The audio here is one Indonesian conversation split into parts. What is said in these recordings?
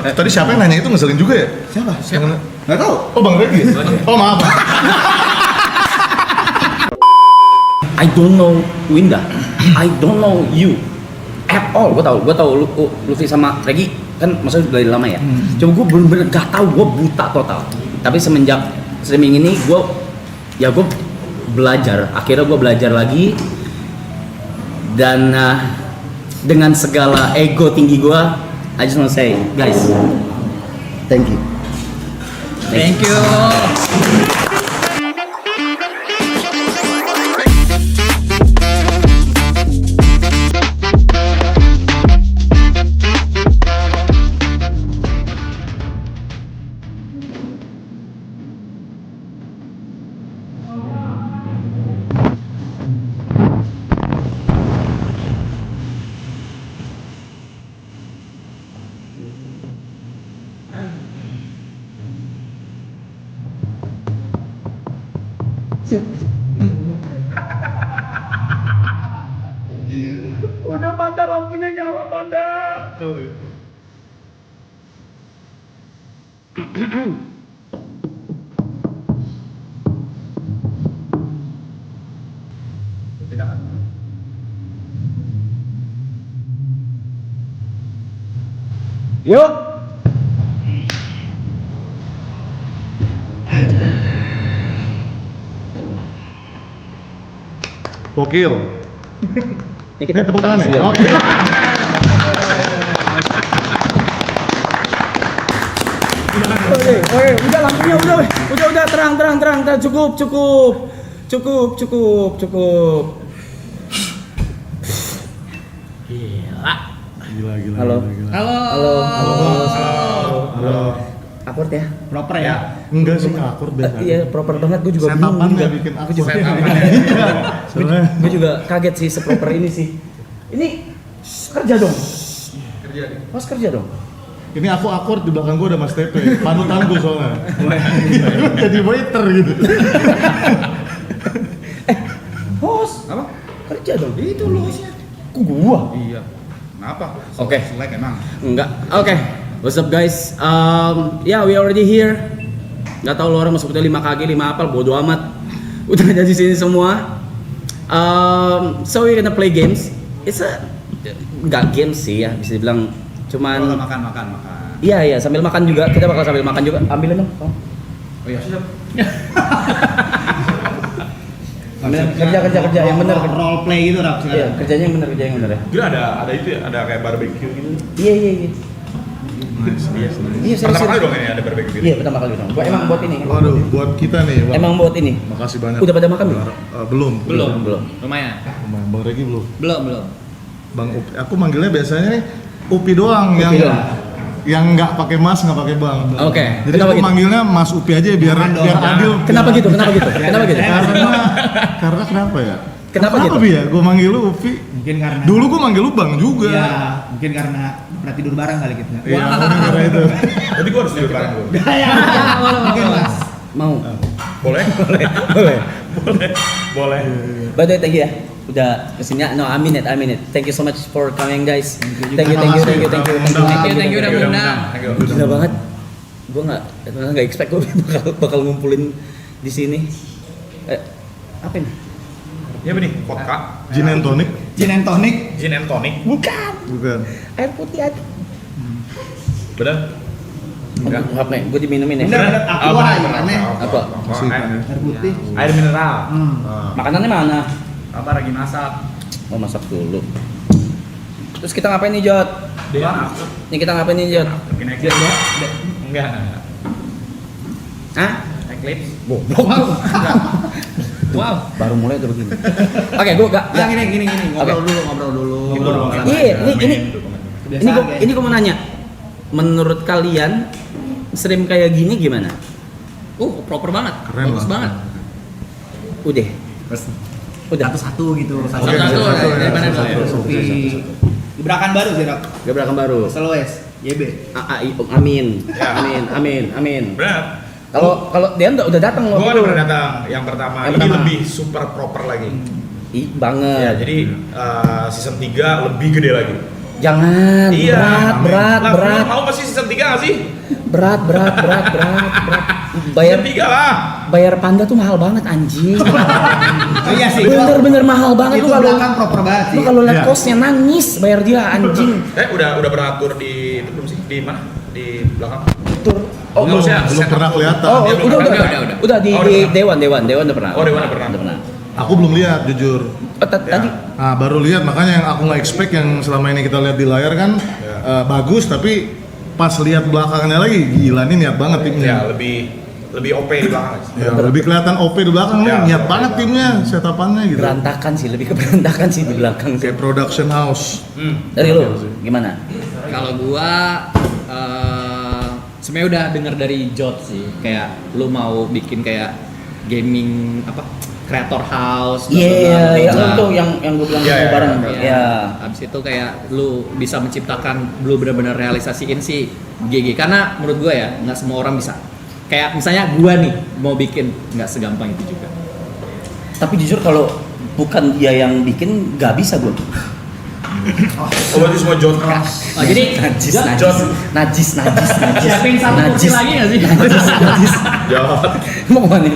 Tadi siapa yang nanya itu ngeselin juga ya? Siapa? Nggak tahu. Oh Bang Regi? Oh maaf. I don't know Winda, I don't know you at all. Gue tahu Lutfi sama Regi kan maksudnya dari lama ya. Cuma gue bener-bener gak tahu, gue buta total. Tapi semenjak streaming ini gue belajar. Akhirnya gue belajar lagi dan dengan segala ego tinggi gue, I just wanna say guys, thank you. Thank you. Udah mata lampunya nyala Tonda. Yuk. Gokil. Ini kita Tepuk tangan ya? Oke. Oke, udah lampunya udah terang, cukup. Gila. Gila. Halo. Halo. Akord ya? Proper ya. Enggak sih akord deh. Iya, proper banget. Gue juga bingung Setapan juga. nggak bikin akord. Soalnya gue juga kaget sih seproper ini sih. Ini kerja dong. Mas kerja dong. Ini aku akord di belakang gue ada Mas Tepe. Panutan gue soalnya. Jadi waiter gitu. Host. Apa? Kerja dong. Itu lo hostnya. Kok gua? Iya. Kenapa? Oke. Selek emang. Enggak. Oke. What's up guys? Yeah, we already here. Nggak tahu lo orang mau sebutnya 5 KG, 5 apal, bodo amat. Udah ada di sini semua. So we're gonna play games. It's a nggak games sih ya, bisa dibilang cuman. Makan. Iya, sambil makan juga. Kita bakal sambil makan juga. Ambilin dong. Oh iya, siap. Kerja yang bener. Role play gitu Rap. Iya, kerja yang bener ya. Gila ada itu ya, ada kayak barbecue gitu. Iya. Iya, Pertama kali serius. dong ini ada barbecue gitu. Iya, pertama kali dong. Gua emang buat ini. Waduh, buat kita nih Bang. Emang buat ini. Makasih banyak. Udah pada makan belum? Belum. Belum. Lumayan. Bang Regi belum. Belum. Bang Upi. Aku manggilnya biasanya nih Upi doang Upi yang doang. yang nggak pakai Mas, nggak pakai Bang. Oke. Jadi Kenapa aku gitu? manggilnya Mas Upi aja biar adil. Kenapa gitu? Karena kenapa ya? Kenapa gitu? Bi ya? Gue manggil lu Upi. Mungkin karena. Dulu gue manggil lu Bang juga. Iya. Mungkin karena pernah tidur bareng kali gitu. Iya, mungkin karena itu. Jadi gua harus tidur bareng gua. Mungkin Mas. Mau. Boleh? Boleh. By the way, thank you ya. Udah kesini. No, I mean it. Thank you so much for coming guys. Thank you. Thank you udah ngundang. Thank you. Gila banget. Gue nggak expect gue bakal ngumpulin di sini. Apa ini? Iya benih, vodka, Gin and tonic? Gin and tonic. gin and tonic. Bukan. Air putih aja. Bener? Enggak, gue diminumin ya. Bener, aqua gimana? Apa? Air putih. Air mineral. Makanannya mana? Apa lagi masak? Mau masak dulu. Terus kita ngapain nih, Jot? Dia Ini kita ngapain nih, Jot? bikin eclipse. Enggak. Hah? Eclipse. Wow, baru mulai udah begini. Oke, gue gak. Nah, gini. Ngobrol dulu. Iya, Kebiasaan, guys. ini gue mau nanya. Menurut kalian stream kayak gini gimana? Proper banget. Keren Bagus lah. banget. Udah. Satu-satu gitu. Satu-satu, Satu-satu. dari mana dulu ya? Kopi. Gebrakan baru sih, Rap. Gebrakan baru. SLOS. YB. Amin. Ya. Amin. Bener. Kalau Dean udah datang loh. Gua udah pernah datang. Yang pertama. Yang Ini pertama. lebih super proper lagi. Banget. Ya, jadi season 3 lebih gede lagi. Jangan. Iya. Berat. Mau pasti season 3 nggak sih? Berat. Bayar Season 3 lah. bayar Panda tuh mahal banget anjing. Oh iya sih. Bener-bener mahal banget Itu lu kalau belakang proper banget sih. lu kalau lihat Iya. kosnya nangis bayar dia anjing. Udah pernah atur di itu belum sih? Di mana? Di belakang. Tur. Oh, belum maksudnya belum setup pernah tuh. kelihatan. Oh, Dia belum udah. pernah. Udah di Oh, di udah Dewan udah pernah. Oh, Dewan udah pernah. Aku belum lihat jujur. Oh, tadi Nah, baru lihat makanya yang aku nggak expect yang selama ini kita lihat di layar kan bagus, tapi pas lihat belakangnya lagi gila nih niat banget Ya, timnya. lebih OP di belakang. Ya, lebih kelihatan OP di belakang nih, Ya, niat betul. banget timnya, setupannya gitu. berantakan sih, lebih ke berantakan sih di belakang sih. Kayak production house. Dari lu gimana? Kalau gua sebenarnya udah denger dari Jot sih, kayak lu mau bikin kayak gaming apa creator house. bla, bla, bla, Iya, bla, ya bla. itu yang gue bilang Iya, iya, bareng. Ya. Ya. Abis itu kayak lu bisa menciptakan, lu benar-benar realisasiin si GG, karena menurut gua ya nggak semua orang bisa. Kayak misalnya gua nih mau bikin, nggak segampang itu juga. Tapi jujur kalau bukan dia yang bikin nggak bisa gue. Oh, berarti semua John. Oh, jadi najis. siapin satu kursi lagi nggak sih? Najis. Jawab. Mau kemana?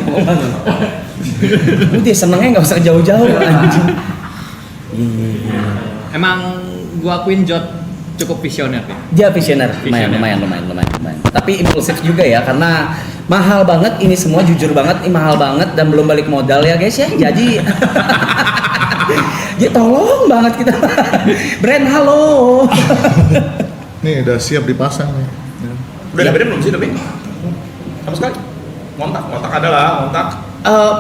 Udah senengnya nggak usah jauh-jauh anjing. Iya. Emang gua akuin Jot cukup visioner ya. Dia visioner, lumayan. Tapi impulsif juga ya, karena mahal banget ini semua, jujur banget, ini mahal banget dan belum balik modal ya guys ya. Jadi, ya tolong banget kita. Brand halo. Nih udah siap dipasang nih. Udah dapetin belum sih tapi? Sama sekali. Montak adalah montak.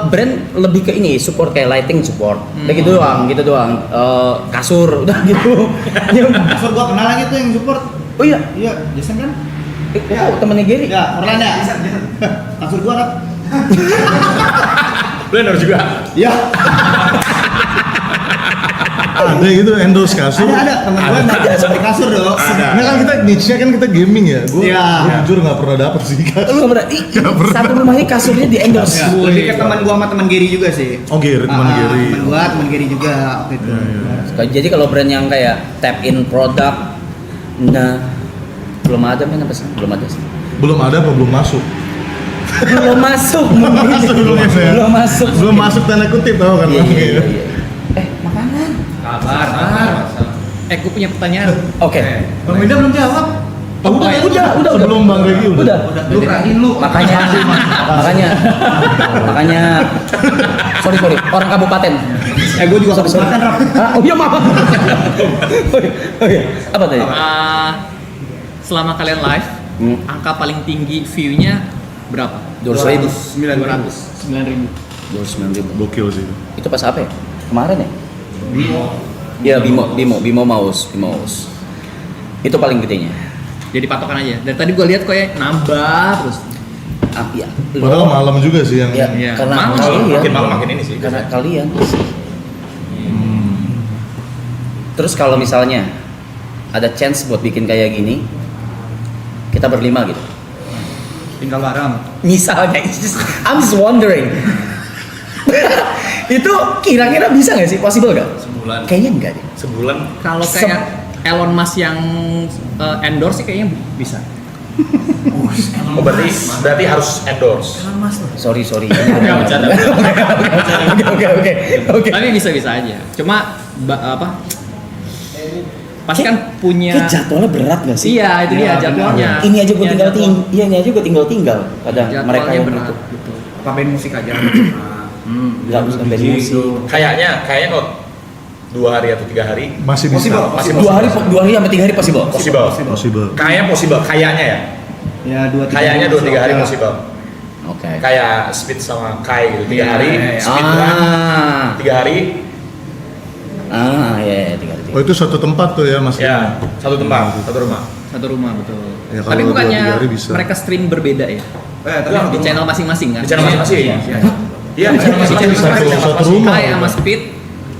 Brand lebih ke ini, support kayak lighting support, udah gitu doang. Kasur, udah gitu. Kasur gua kenal lagi tuh yang support. Oh iya, Iya, Jason kan? oh temennya Gary. Ya, Orlan ya. Kasur gua Rap. Benar juga. Iya. Ada gitu endorse kasur. Ada temen gua ada sampai kasur dong. Nah kan kita niche-nya kan kita gaming ya. Gue Iya. jujur nggak pernah dapet sih kasur. Lu nggak pernah? Satu rumah ini kasurnya di endorse. Ya, lebih ke teman gua sama teman Gary juga sih. Oh Gary, teman Gary. Teman gua, teman Gary juga waktu itu. Jadi kalau brand yang kayak tap in produk, nah belum ada men apa sih? Belum ada sih. Belum ada apa belum masuk? Belum masuk mungkin. Belum masuk. Belum masuk tanda kutip tau kan? Iya. Makanan. Kabar. Gue punya pertanyaan. Oke. Bang Wida belum jawab. Udah. Sebelum Bang Regi udah. Lu kerahin lu. Makanya. Sorry. Orang kabupaten. Gua juga kebetulan Rap. Oh iya maaf. Oh iya. Apa tadi? Selama kalian live, angka paling tinggi view-nya berapa? 200.000. 9.000. 29.000. Gokil sih. Itu pas apa ya? Kemarin ya? Iya Bimo Maus. Itu paling gedenya. Jadi patokan aja. Dari tadi gue lihat kok ya nambah terus. Iya. Padahal malam juga sih yang. Ya, Iya. karena Malam. kalian. Makin malam makin ini sih. Karena kalian. Terus kalau misalnya ada chance buat bikin kayak gini, kita berlima gitu. Tinggal bareng. Misalnya, I'm just wondering. Itu kira-kira bisa nggak sih? Possible nggak? Sebulan. Kayaknya enggak deh. Sebulan. Kalau kayak Elon Musk yang endorse sih kayaknya bisa. Oh, berarti harus endorse. Sorry. Nggak, bercanda. Oke. Tapi bisa-bisa aja. Cuma apa? Pasti kan punya. Kayak jadwalnya berat nggak sih? Iya, itu dia jadwalnya. Ini aja gue Iya, tinggal jadwal. ini aja gue tinggal. Kadang mereka Jadwalnya yang berat. gitu. Betul. Apa band musik aja. Nggak usah band musik. Kayaknya kalau 2 hari atau 3 hari Masih bisa. masih 2 hari sampai 3 hari possible. possible. Kayaknya possible. Kayaknya ya. Ya 2-3 Kayaknya 2-3 hari possible. Oke. Kayak Speed sama Kai gitu. 3 Iya, hari. iya. Speed kan 3 hari. Iya 3 hari. Oh itu satu tempat tuh ya Mas. Ya, satu tempat, satu rumah. Satu rumah betul. Ya, kalau Tapi bukannya 2-3 hari bisa. mereka stream berbeda ya? Di channel masing-masing kan? Di channel masing-masing. Iya, di channel masing-masing. Satu rumah. Kai sama Speed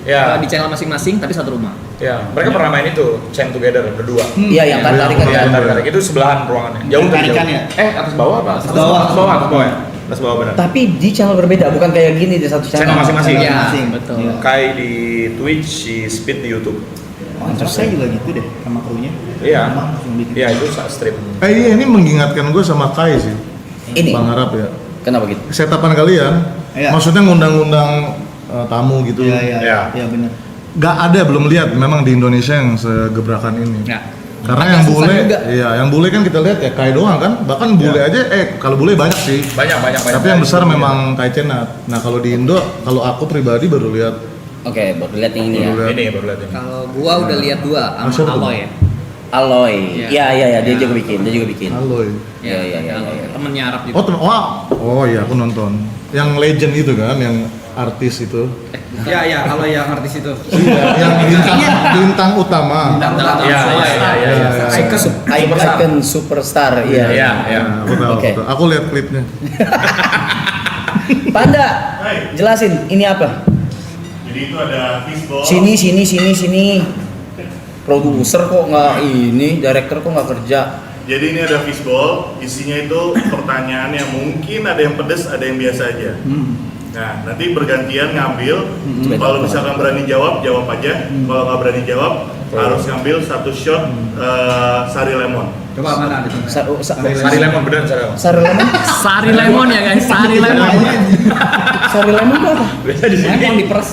Ya, di channel masing-masing tapi satu rumah. ya. Mereka pernah main itu, Chain Together berdua. Iya yang tarik kan. Ya, tarik itu sebelahan ruangannya. Jauh tuh, Tarikan jauh. ya? Atas bawah apa? Atas bawah. Atas bawah ya. Atas bawah benar. Tapi di channel berbeda, bukan kayak gini di satu channel. Channel masing-masing. Iya, Masing. betul. Iya. Kai di Twitch, si Speed di YouTube. Counter Strike juga gitu deh sama krunya. Iya. Sama langsung bikin. Iya itu strip. Ini mengingatkan gue sama Kai sih. Ini. Bang Arab ya. Kenapa gitu? Setapan kalian, Iya. maksudnya ngundang-ngundang tamu gitu. Iya. Iya. Iya benar. Gak ada, belum lihat memang di Indonesia yang segebrakan ini. Ya. Karena yang bule, iya yang bule kan kita lihat ya Kai doang kan. Bahkan bule aja, kalau bule banyak sih. Banyak. Tapi yang besar memang Kai Cenat. Nah kalau di Indo, kalau aku pribadi baru lihat. Oke, baru lihat yang ini ya. Baru lihat. Ini baru lihat ini. Kalau gua udah lihat 2 Siapa sama tuh? Aloy. Aloy. Iya. Iya, dia Iya. juga bikin. Aloy. Iya. Aloy. Temennya Arab juga. Oh iya aku nonton. Yang legend itu kan, yang artis itu. Iya, kalau yang artis itu. Iya, yang bintang utama. Iya. Icon superstar. Iya. Iya. Nah, aku tahu, Oke. aku tahu. Aku lihat klipnya. Panda, jelasin ini apa? Jadi itu ada fishball. Sini. Produser kok nggak ini, director kok nggak kerja? Jadi ini ada fishball, isinya itu pertanyaan yang mungkin ada yang pedes, ada yang biasa aja. Nah, nanti bergantian ngambil. Kalau misalkan berani jawab, jawab aja. Kalau nggak berani jawab, harus ngambil 1 shot sari lemon. Coba mana ada tuh? Sari lemon beneran sari lemon. Sari lemon? Sari lemon ya guys, sari lemon. Sari lemon itu apa? Biasa di sini. Lemon diperes.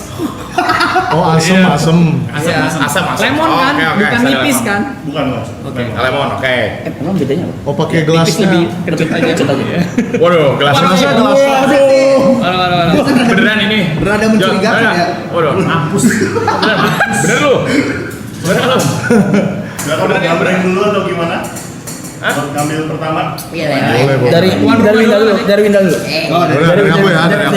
Oh asem. Asam. Lemon kan, Oke, bukan sari nipis lemon. kan? Bukan mas. Oke. Lemon, oke. Emang bedanya apa? Oh pakai Nipis gelasnya. lebih kecut aja. Waduh, gelasnya. Waduh. Beneran ini. Berada mencurigakan ya. Waduh, mampus. Bener lu. Bener lu. Nggak kamu gambreng dulu atau gimana? Ngambil pertama. Boleh. Dari Winda dulu. Oh, Dari aku ya, dari aku.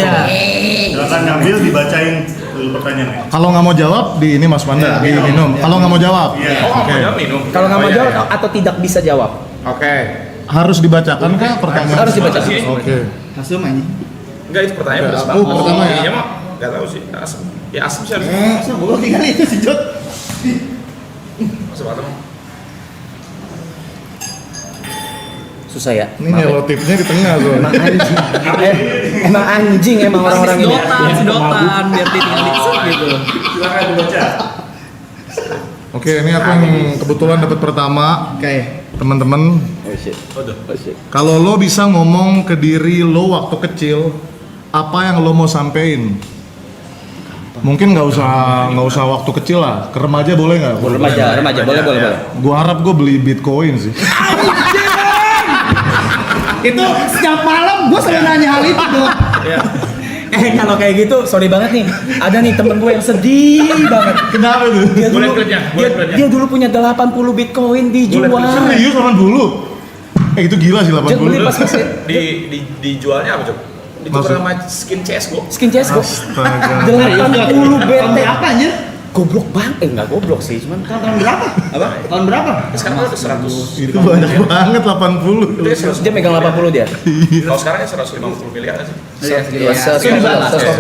Silakan ngambil, dibacain dulu pertanyaannya. Kalau nggak mau jawab di ini Mas Panda, diminum. Kalau nggak mau jawab, Iya. Oh, oke. mau jawab minum. Kalau nggak mau Oh, iya, jawab iya. atau tidak bisa jawab? Oke. Harus dibacakan kah pertanyaan? Harus dibacakan. Oke. Asum aja. Enggak itu pertanyaan pedas Aku banget. pertama ya. Iya mah. Enggak tahu sih. Asam. Ya asam sih harus. Asum gua tinggal itu si Jod. Asam atau? Susah ya. Ini nyelotipnya di tengah tuh. Emang anjing emang orang-orang ini. Sedotan, biar dia tinggal dikit gitu. Silakan dibaca. Oke, ini aku yang kebetulan dapat pertama, Oke. teman-teman. Kalau lo bisa ngomong ke diri lo waktu kecil, apa yang lo mau sampein? Mungkin nggak usah waktu kecil lah, ke remaja boleh nggak? Remaja, boleh. Gua harap gue beli Bitcoin sih. Itu setiap malam gua selalu nanya hal itu tuh. Kalau kayak gitu, sorry banget nih. Ada nih temen gue yang sedih banget. Kenapa tuh? Dia Boleh dulu, kerja, boleh kerja. dia dulu punya 80 Bitcoin dijual. Serius 80? Itu gila sih Dia beli 80. pas masih Dijualnya apa, Cok? Ditukar sama skin CS:GO. skin CSGO. Astaga. 80 Tahun BT. berapa anjir? Goblok banget. Enggak goblok sih, cuman Tahun berapa? Apa? Tahun berapa? Sekarang udah 100. Itu banyak banget 80. Itu ya 100. dia megang 80 dia. Kalau sekarang ya 150 miliar sih.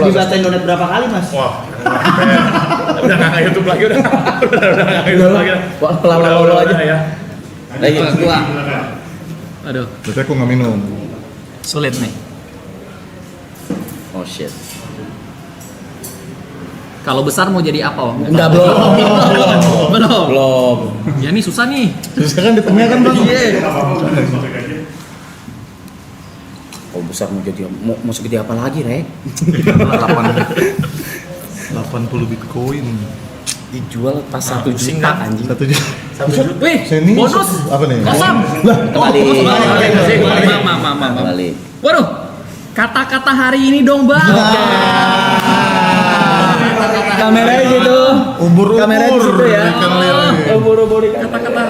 Dibacain donet berapa kali, Mas? Wah. Udah nggak YouTube lagi udah. Udah nggak YouTube lagi. Wah, pelawak aja. Ya. Lagi. Gua. Aduh, Berarti aku nggak minum. sulit nih. Oh shit. Kalau besar mau jadi apa? Om? Enggak belum. Belum. Belum. Ya nih susah nih. Terus kan di tengah kan bang. Oh besar mau jadi mau segede apa lagi, Rek? 80 Bitcoin. Dijual pas 1 pusing juta dah. anjing. 1 juta. Wih, Sini bonus. apa nih? Kosong. Kembali. Kembali. Waduh, kata-kata hari ini dong, Bang. Kameranya gitu. Ubur-ubur. Kamera di situ ya. Ikan lele. Ubur-ubur Kata-kata.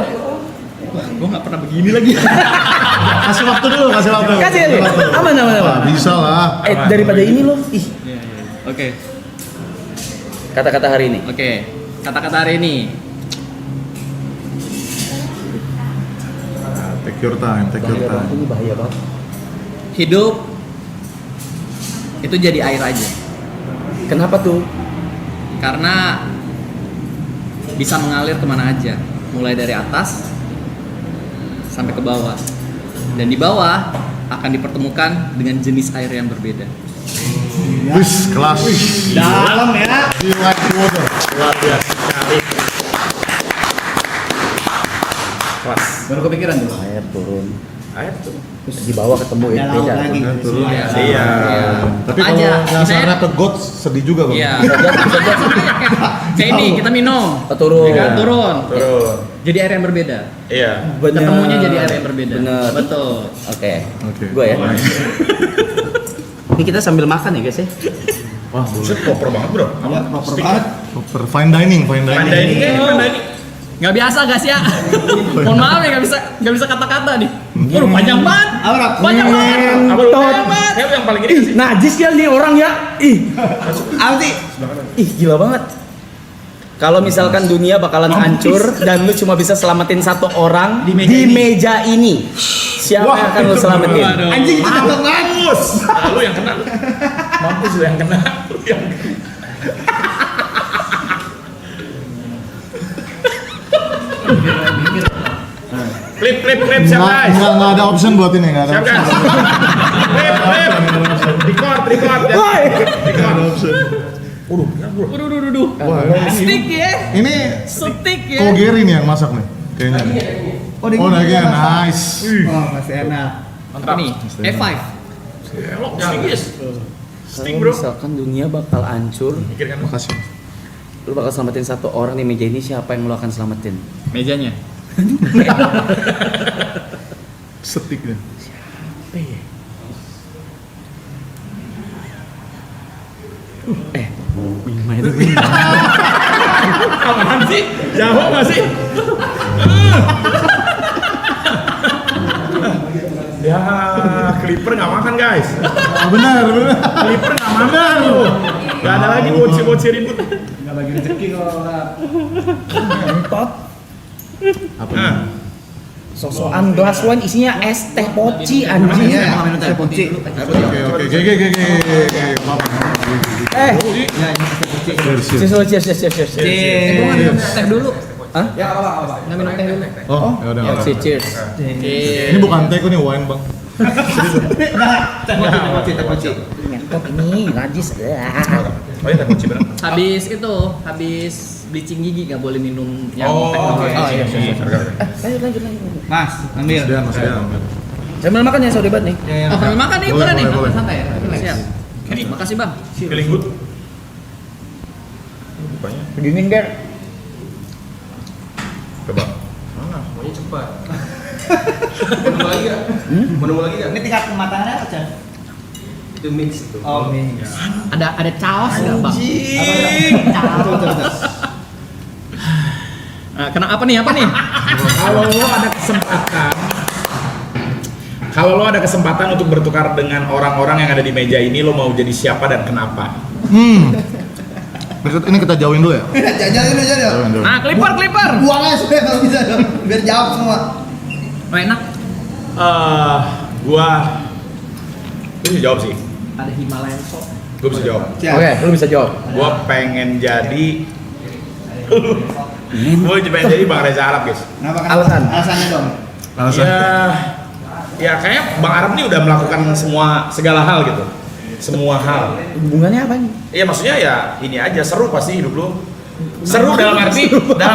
Gue nggak pernah begini lagi. Kasih waktu dulu, kasih waktu. Kasih aja. Aman. Wah, bisa lah. Daripada ini loh. Ih. Oke. Kata-kata hari ini. Oke. Kata-kata hari ini. Take your time, take your time. Ini bahaya banget. Hidup itu jadi air aja. Kenapa tuh? Karena bisa mengalir kemana aja, mulai dari atas sampai ke bawah, dan di bawah akan dipertemukan dengan jenis air yang berbeda. Wis, kelas. Dalam ya. Di like water. Luar biasa sekali. kelas. Baru kepikiran tuh. Air turun. Air tuh. Terus di bawah ketemu ya Udah laut beda. lagi. Turun. Iya. Tapi Apa kalau aja? nyasarnya ke gods sedih juga bang. Iya. Kayak ini kita minum. Turun. Ya kan? Turun. Turun. Jadi air yang berbeda. Iya. Bener. Ketemunya jadi air yang berbeda. Bener. Betul. Oke. Oke. Gua ya. Ini kita sambil makan ya guys ya. Wah, Buset, proper banget bro. Ya, proper banget. super fine dining, fine Fine dining. dining ya, fine dining. Nggak biasa guys ya. Mohon maaf ya nggak bisa kata-kata nih. Waduh panjang banget. Panjang banget. Apa lu? Kayak lu yang paling ini sih. Najis ya nih orang ya. Ih. Apa sih? Ih gila banget. Kalau misalkan dunia bakalan hancur dan lu cuma bisa selamatin satu orang di meja ini. Siapa yang akan lu selamatin? Waduh. Anjing itu cakep banget. Mampus. Nah, lu yang kena. Mampus lu yang kena. Lu yang klip siap guys. Nggak ada option buat ini, nggak ada Siap option. guys. Klip. Record. Nggak ada option. Waduh. Wah, Stick ya. ini Stick ya. Kogeri nih yang masak nih, kayaknya. Oh, Oh, dagingnya nice. Wah, masih enak. Apa nih? F5. Elok, stingis. Sting Kalau bro. misalkan dunia bakal hancur, Pikirkan Makasih. lu bakal selamatin satu orang di meja ini, siapa yang lu akan selamatin? Mejanya. Setik deh. apaan sih? Jawab nggak sih? Ya, Clipper nggak makan guys. Ah, benar. Clipper nggak makan loh. Nggak ada lagi boci ribut. Enggak bagi rezeki kalau orang. Apa? Nah, Sosokan gelas wine isinya es teh poci anjing. Iya, minum teh poci. Oke. Maaf. Eh, Ya, ini teh poci. cheers. Gua nggak minum teh dulu. Hah? Ya, apa. Nggak minum teh dulu. Oh, ya udah. nggak apa-apa. Cheers. Ini bukan teh, ini wine bang. Teh poci. Ngentot ini najis. oh iya teh kunci bener. Habis bleaching gigi nggak boleh minum yang Oh, teh. oke. Iya. Lanjut. Mas, ambil. Mas Dian. Sambil makan ya sobat nih. Oh, sambil makan nih, Boleh, boleh nih. boleh. Santai ya. Siap. Makasih bang. Feeling good. Bukanya. Dingin Ger. Coba. Mana? Maunya cepat. Menunggu lagi gak? Menunggu lagi gak? Ini tingkat kematangannya apa, Chan? Itu mix itu. Oh, mix. Ada caos nggak bang? Betul. Nah, apa nih? Kalau lo ada kesempatan untuk bertukar dengan orang-orang yang ada di meja ini, lo mau jadi siapa dan kenapa? Berikut ini kita jauhin dulu ya. Jajan. Jauhin. Nah, clipper. Buang aja sudah kalau bisa dong. Biar jawab semua. Oh, enak. Gue bisa jawab sih. Ada Himalayan Salt. Gue bisa jawab. Oke, lu bisa jawab. Gue pengen jadi. Gue pengen jadi Bang Reza Arab guys. Kenapa? Alasan. Alasannya dong. Alasan. Ya kayak Bang Arab nih udah melakukan segala hal gitu. Semua hal. Hubungannya apa nih? Iya maksudnya ya ini aja seru pasti hidup lu. Seru dalam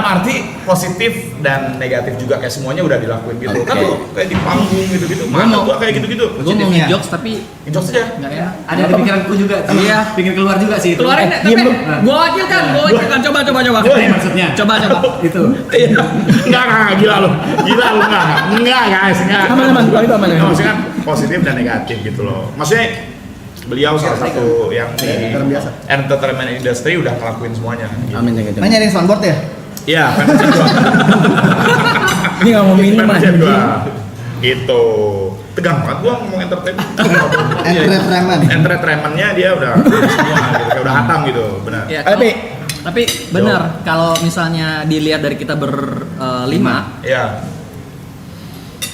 arti positif dan negatif juga kayak semuanya udah dilakuin gitu. Kan lu kayak di panggung gitu-gitu. Mana gua kayak gitu-gitu. Gue mau ngejokes tapi Ngejokes aja. nggak enak. Ada di pikiranku juga. Iya. Pingin keluar juga sih itu. Keluarin deh, tapi gue wakilkan. Coba. Maksudnya. Coba. Itu. Iya. Enggak, gila lu. Enggak guys, enggak. Aman. Nah, maksudnya kan positif dan negatif gitu loh. Maksudnya beliau salah satu yang di entertainment industry udah ngelakuin semuanya. Gitu. Amin jangan. Mana nyariin soundboard ya? Iya, fansign gua. Ini nggak mau minum Fansign anjing. gua. Gitu. Tegang banget gua ngomong entertainment. Entertainmentnya dia udah semua gitu, kayak udah hatam gitu, benar. Ya, Tapi tapi benar kalau misalnya dilihat dari kita berlima, Iya.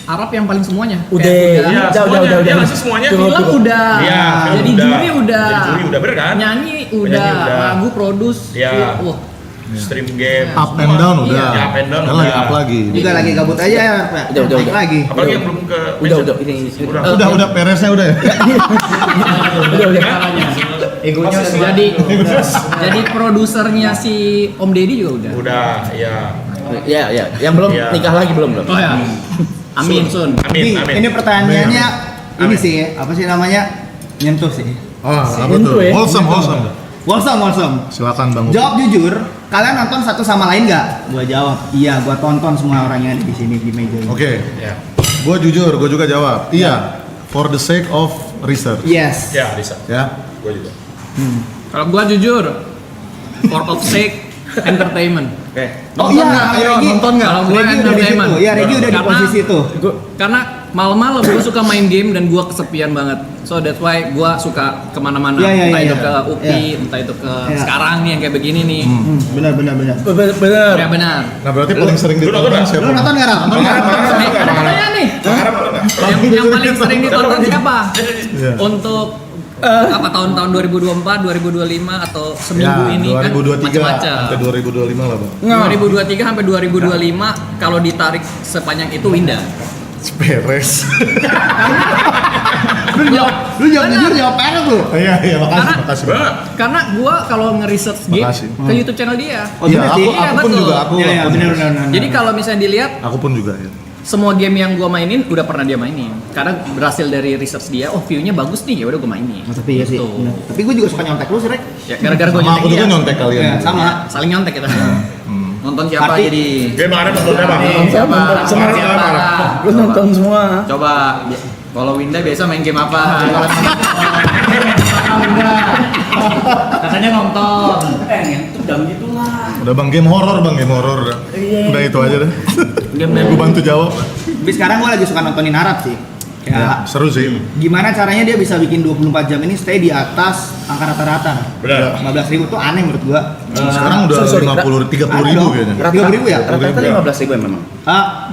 Arab yang paling semuanya. Udah. Kayak Iya, semuanya. Iya, nggak sih semuanya? Film udah. Iya, film Jadi udah. juri udah. Jadi juri udah, bener kan? Nyanyi udah. Penyanyi udah. Lagu produce. Iya. Wah. Stream game. Up and down udah. Iya, up and down Kan udah. lagi up lagi. Juga lagi gabut aja ya, Pak. Udah. Naik lagi. Apalagi yang belum ke Udah ini. Udah. Peresnya udah ya. Udah. Egonya udah Jadi produsernya si Om Deddy juga udah. Udah, iya. Ya, yang belum Iya. nikah lagi belum. Oh ya. Amin Sun. Amin, amin. Ini pertanyaannya ini Amin. sih, apa sih namanya? Nyentuh sih. Oh, apa Sentuh tuh? ya. Wholesome. Wholesome. Silakan Bang Upi. Jawab jujur, kalian nonton satu sama lain nggak? Gua jawab, iya. Gua tonton semua orang yang ada di sini di meja ini. Oke. Ya. Gua jujur, gua juga jawab. Iya. For the sake of research. Yes. Ya, bisa. Ya. Gue juga. Kalau gua jujur, for of sake entertainment. Oh Nonton iya, nggak? Ayo, Regi. nonton nggak? Kalau gua Regi udah di entertainment. situ. Ya, Regi udah di Karena- posisi itu. Karena malam-malam gue suka main game dan gue kesepian banget. So that's why gue suka kemana-mana. Iya, entah iya, itu iya. ke UPI, entah itu ke Iya. sekarang nih yang kayak begini nih. Benar. Bener. Ya benar. Nah, berarti paling sering Lu nonton ditonton nggak? siapa? Lu nonton nggak, Ram? Nih, ada pertanyaan nih. Yang paling sering ditonton siapa? Iya. Untuk apa tahun-tahun 2024, 2025 atau seminggu Ya, ini kan 2023 macam-macam. sampai 2025 lah, Bang. 2023 sampai 2025 kalau ditarik sepanjang itu Winda. Beres. Lu jawab jujur, jawab peres lu. Iya, Karena- makasih. Bang. Karena gua kalau nge-research game Makasih. ke YouTube channel dia. Oh, Iya, bener aku sih. Iya, pun betul. juga, Iya, benar. Jadi kalau misalnya dilihat aku pun juga ya. semua game yang gua mainin udah pernah dia mainin. Karena berhasil dari research dia, oh view-nya bagus nih, ya udah gua mainin. Tapi iya sih. Gitu. bener. Tapi gue juga suka nyontek lu sih, Rek. Ya gara-gara gua Sama aku juga dia. nyontek kalian. Iya, sama. Ya, saling nyontek kita. Nonton siapa Berarti- jadi? Game mana nontonnya bang? Siapa? Siapa? Lu nonton semua. Coba. Kalau Winda biasa main game apa? Katanya nonton. Itu udah gitu lah. Udah Bang, game horor. Udah itu aja deh. Gue bantu jawab. Tapi sekarang gue lagi suka nontonin Arab sih. Ya, Kayak seru sih. gimana caranya dia bisa bikin 24 jam ini stay di atas angka rata-rata. Benar. 15.000 tuh aneh menurut gua. Sekarang udah sorry, 30 Ada ribu dong. kayaknya. 30.000 ya? Rata-rata 15.000 memang.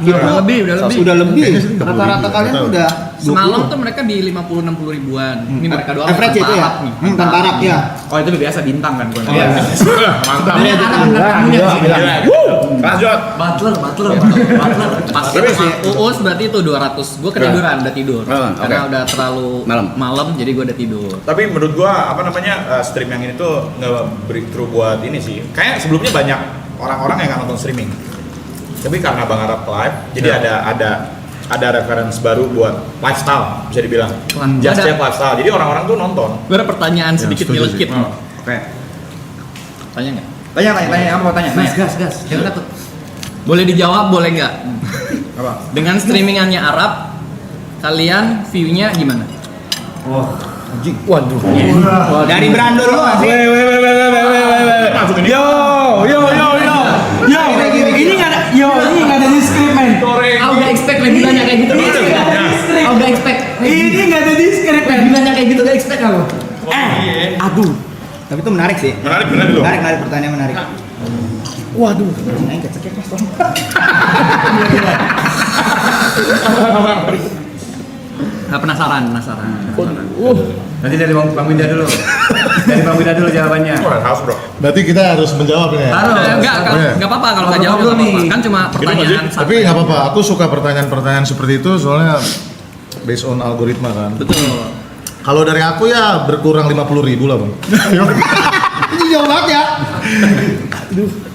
Udah lebih. Udah lebih. Kayaknya sih 30.000. Rata-rata kalian Tahu. udah Semalam tuh mereka di 50-60 ribuan. Ini mereka doang. average tanpa itu ya? Arab nih. Tanpa Arab ya. Oh itu biasa bintang kan gua. Iya. Mantap. Ini anak-anak Gila. Lanjut. Butler. Pas Uus berarti itu 200. Gue ketiduran, udah tidur. Karena oke. udah terlalu malam, jadi gue udah tidur. Tapi menurut gua stream yang ini tuh nggak breakthrough buat ini sih. Kayak sebelumnya banyak orang-orang yang nggak nonton streaming. Tapi karena Bang Arab live, jadi ada reference baru buat lifestyle bisa dibilang. Just Ada. Chat lifestyle. Jadi orang-orang tuh nonton. Gue ada pertanyaan sedikit setuju nyelekit. sih. Oke. Tanya nggak? Tanya, kamu mau tanya? Gas. Jangan takut. Boleh dijawab, boleh nggak? Apa? Dengan streamingannya Arab, kalian view-nya gimana? Waduh. Dari Brando lu nggak sih? Masuk ini. Ini nggak ada di script, men. Aku gak expect lagi nanya kayak gitu. Aku gak expect. Ini nggak ada di script, men. Lagi nanya kayak gitu gak expect aku. Aduh. Tapi itu menarik sih. Menarik dulu. Menarik pertanyaan menarik. Waduh. Nah, kecek ya, Mas. Penasaran. Nanti dari Bang Winda dulu. Dari Bang Winda dulu jawabannya. Harus bro. Berarti kita harus menjawab ya. Enggak apa-apa kalau nggak jawab nggak apa-apa. Kan cuma pertanyaan Tapi nggak apa-apa. Aku suka pertanyaan-pertanyaan seperti itu soalnya based on algoritma kan. Betul. Kalau dari aku ya berkurang 50.000 lah Bang. Ini jauh banget ya.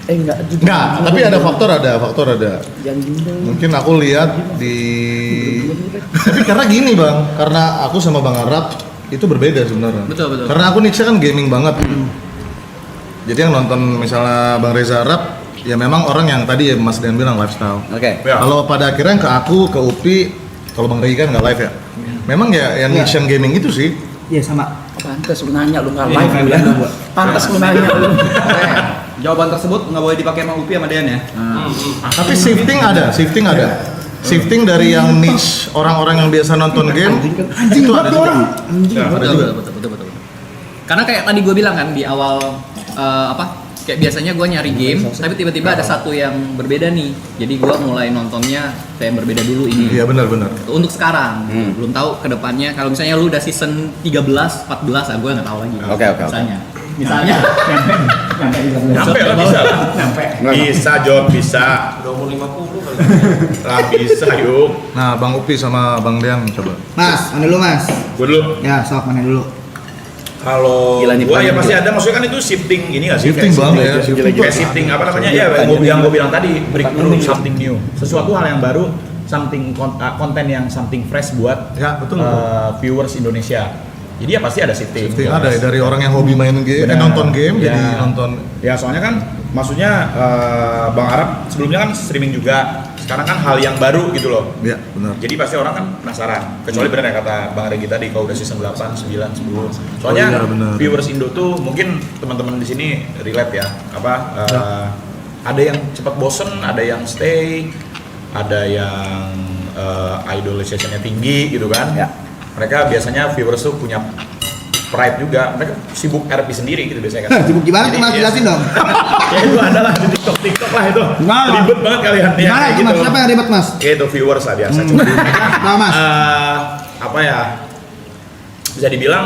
Enggak, tapi ada faktor ada. Mungkin aku lihat di tapi karena gini Bang, karena aku sama Bang Arab itu berbeda sebenarnya. Betul. Karena aku niche kan gaming banget. Jadi yang nonton misalnya Bang Reza Arab ya memang orang yang tadi ya Mas Dian bilang lifestyle. Oke. Ya. Kalau pada akhirnya ke aku, ke Upi, kalau Bang Regi kan nggak live ya. Memang ya yang niche gaming itu sih. Iya sama. Pantas lu nanya, lu nggak live lu ya. Pantas lu nanya lu. Jawaban tersebut nggak boleh dipakai sama Upi sama Dean ya. Tapi shifting ada. Shifting dari yang niche orang-orang yang biasa nonton game itu ada juga. Betul. Karena kayak tadi gue bilang kan di awal kayak biasanya gue nyari game, tapi tiba-tiba ada satu yang berbeda nih. Jadi gue mulai nontonnya kayak yang berbeda dulu ini. Iya benar. Untuk sekarang, belum tahu kedepannya. Kalau misalnya lu udah season 13, 14, gue nggak tahu lagi. Oke. Misalnya. Nyampe lah bisa. Bisa Jod, bisa. 50 kali. Lah bisa yuk. Nah, Bang Upi sama Bang Dian coba. Mas, mana dulu Mas? Gue dulu. Ya, sok mana dulu? Kalau Gila nih, gua ya paling pasti gila. ada, maksudnya kan itu shifting ini nggak sih? Shifting Kayak banget ya, kayak shifting kayak shifting apa namanya ya? Yang gue bilang tadi, breakthrough something new, sesuatu hal yang baru, konten yang something fresh buat Ya, betul. viewers Indonesia. Jadi ya pasti ada shifting. Shifting ada ya, dari orang yang hobi main game, Benar. nonton game Ya. jadi nonton. Ya soalnya kan, maksudnya Bang Arab sebelumnya kan streaming juga. Sekarang kan hal yang baru gitu loh. Ya, benar. Jadi pasti orang kan penasaran. Kecuali benar ya kata Bang Regi tadi kalau udah season 8, 9, 10. Soalnya iya, benar. viewers Indo tuh mungkin teman-teman di sini relate ya. Ada yang cepat bosen, ada yang stay, ada yang idolization-nya tinggi gitu kan. Ya. Mereka biasanya viewers tuh punya pride juga. Mereka sibuk RP sendiri gitu biasanya kan. Sibuk gimana tuh Mas? Jadi, Jelasin dong. Ya itu adalah di TikTok lah itu. Gimana? Ribet banget kalian ya. Gimana kayak tuh Mas? Siapa yang ribet Mas? Ya itu viewers lah biasa. Cuma Nah Mas. apa ya? Bisa dibilang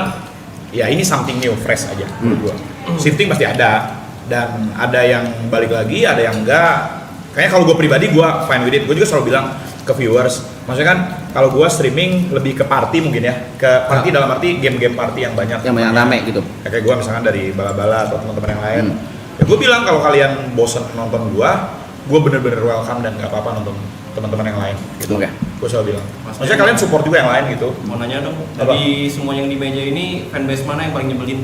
ya ini something new, fresh aja menurut gua. Shifting pasti ada dan ada yang balik lagi, ada yang enggak. Kayaknya kalau gua pribadi gua fine with it. Gua juga selalu bilang ke viewers, maksudnya kan kalau gua streaming lebih ke party mungkin ya, ke party dalam arti game-game party yang banyak rame gitu. kayak gua misalkan dari bala-bala atau teman-teman yang lain. Ya gua bilang kalau kalian bosen nonton gua bener-bener welcome dan nggak apa-apa nonton teman-teman yang lain gitu. Oke. Gua selalu bilang. Maksudnya kalian support juga yang lain gitu. Mau nanya dong, dari semua yang di meja ini fanbase mana yang paling nyebelin?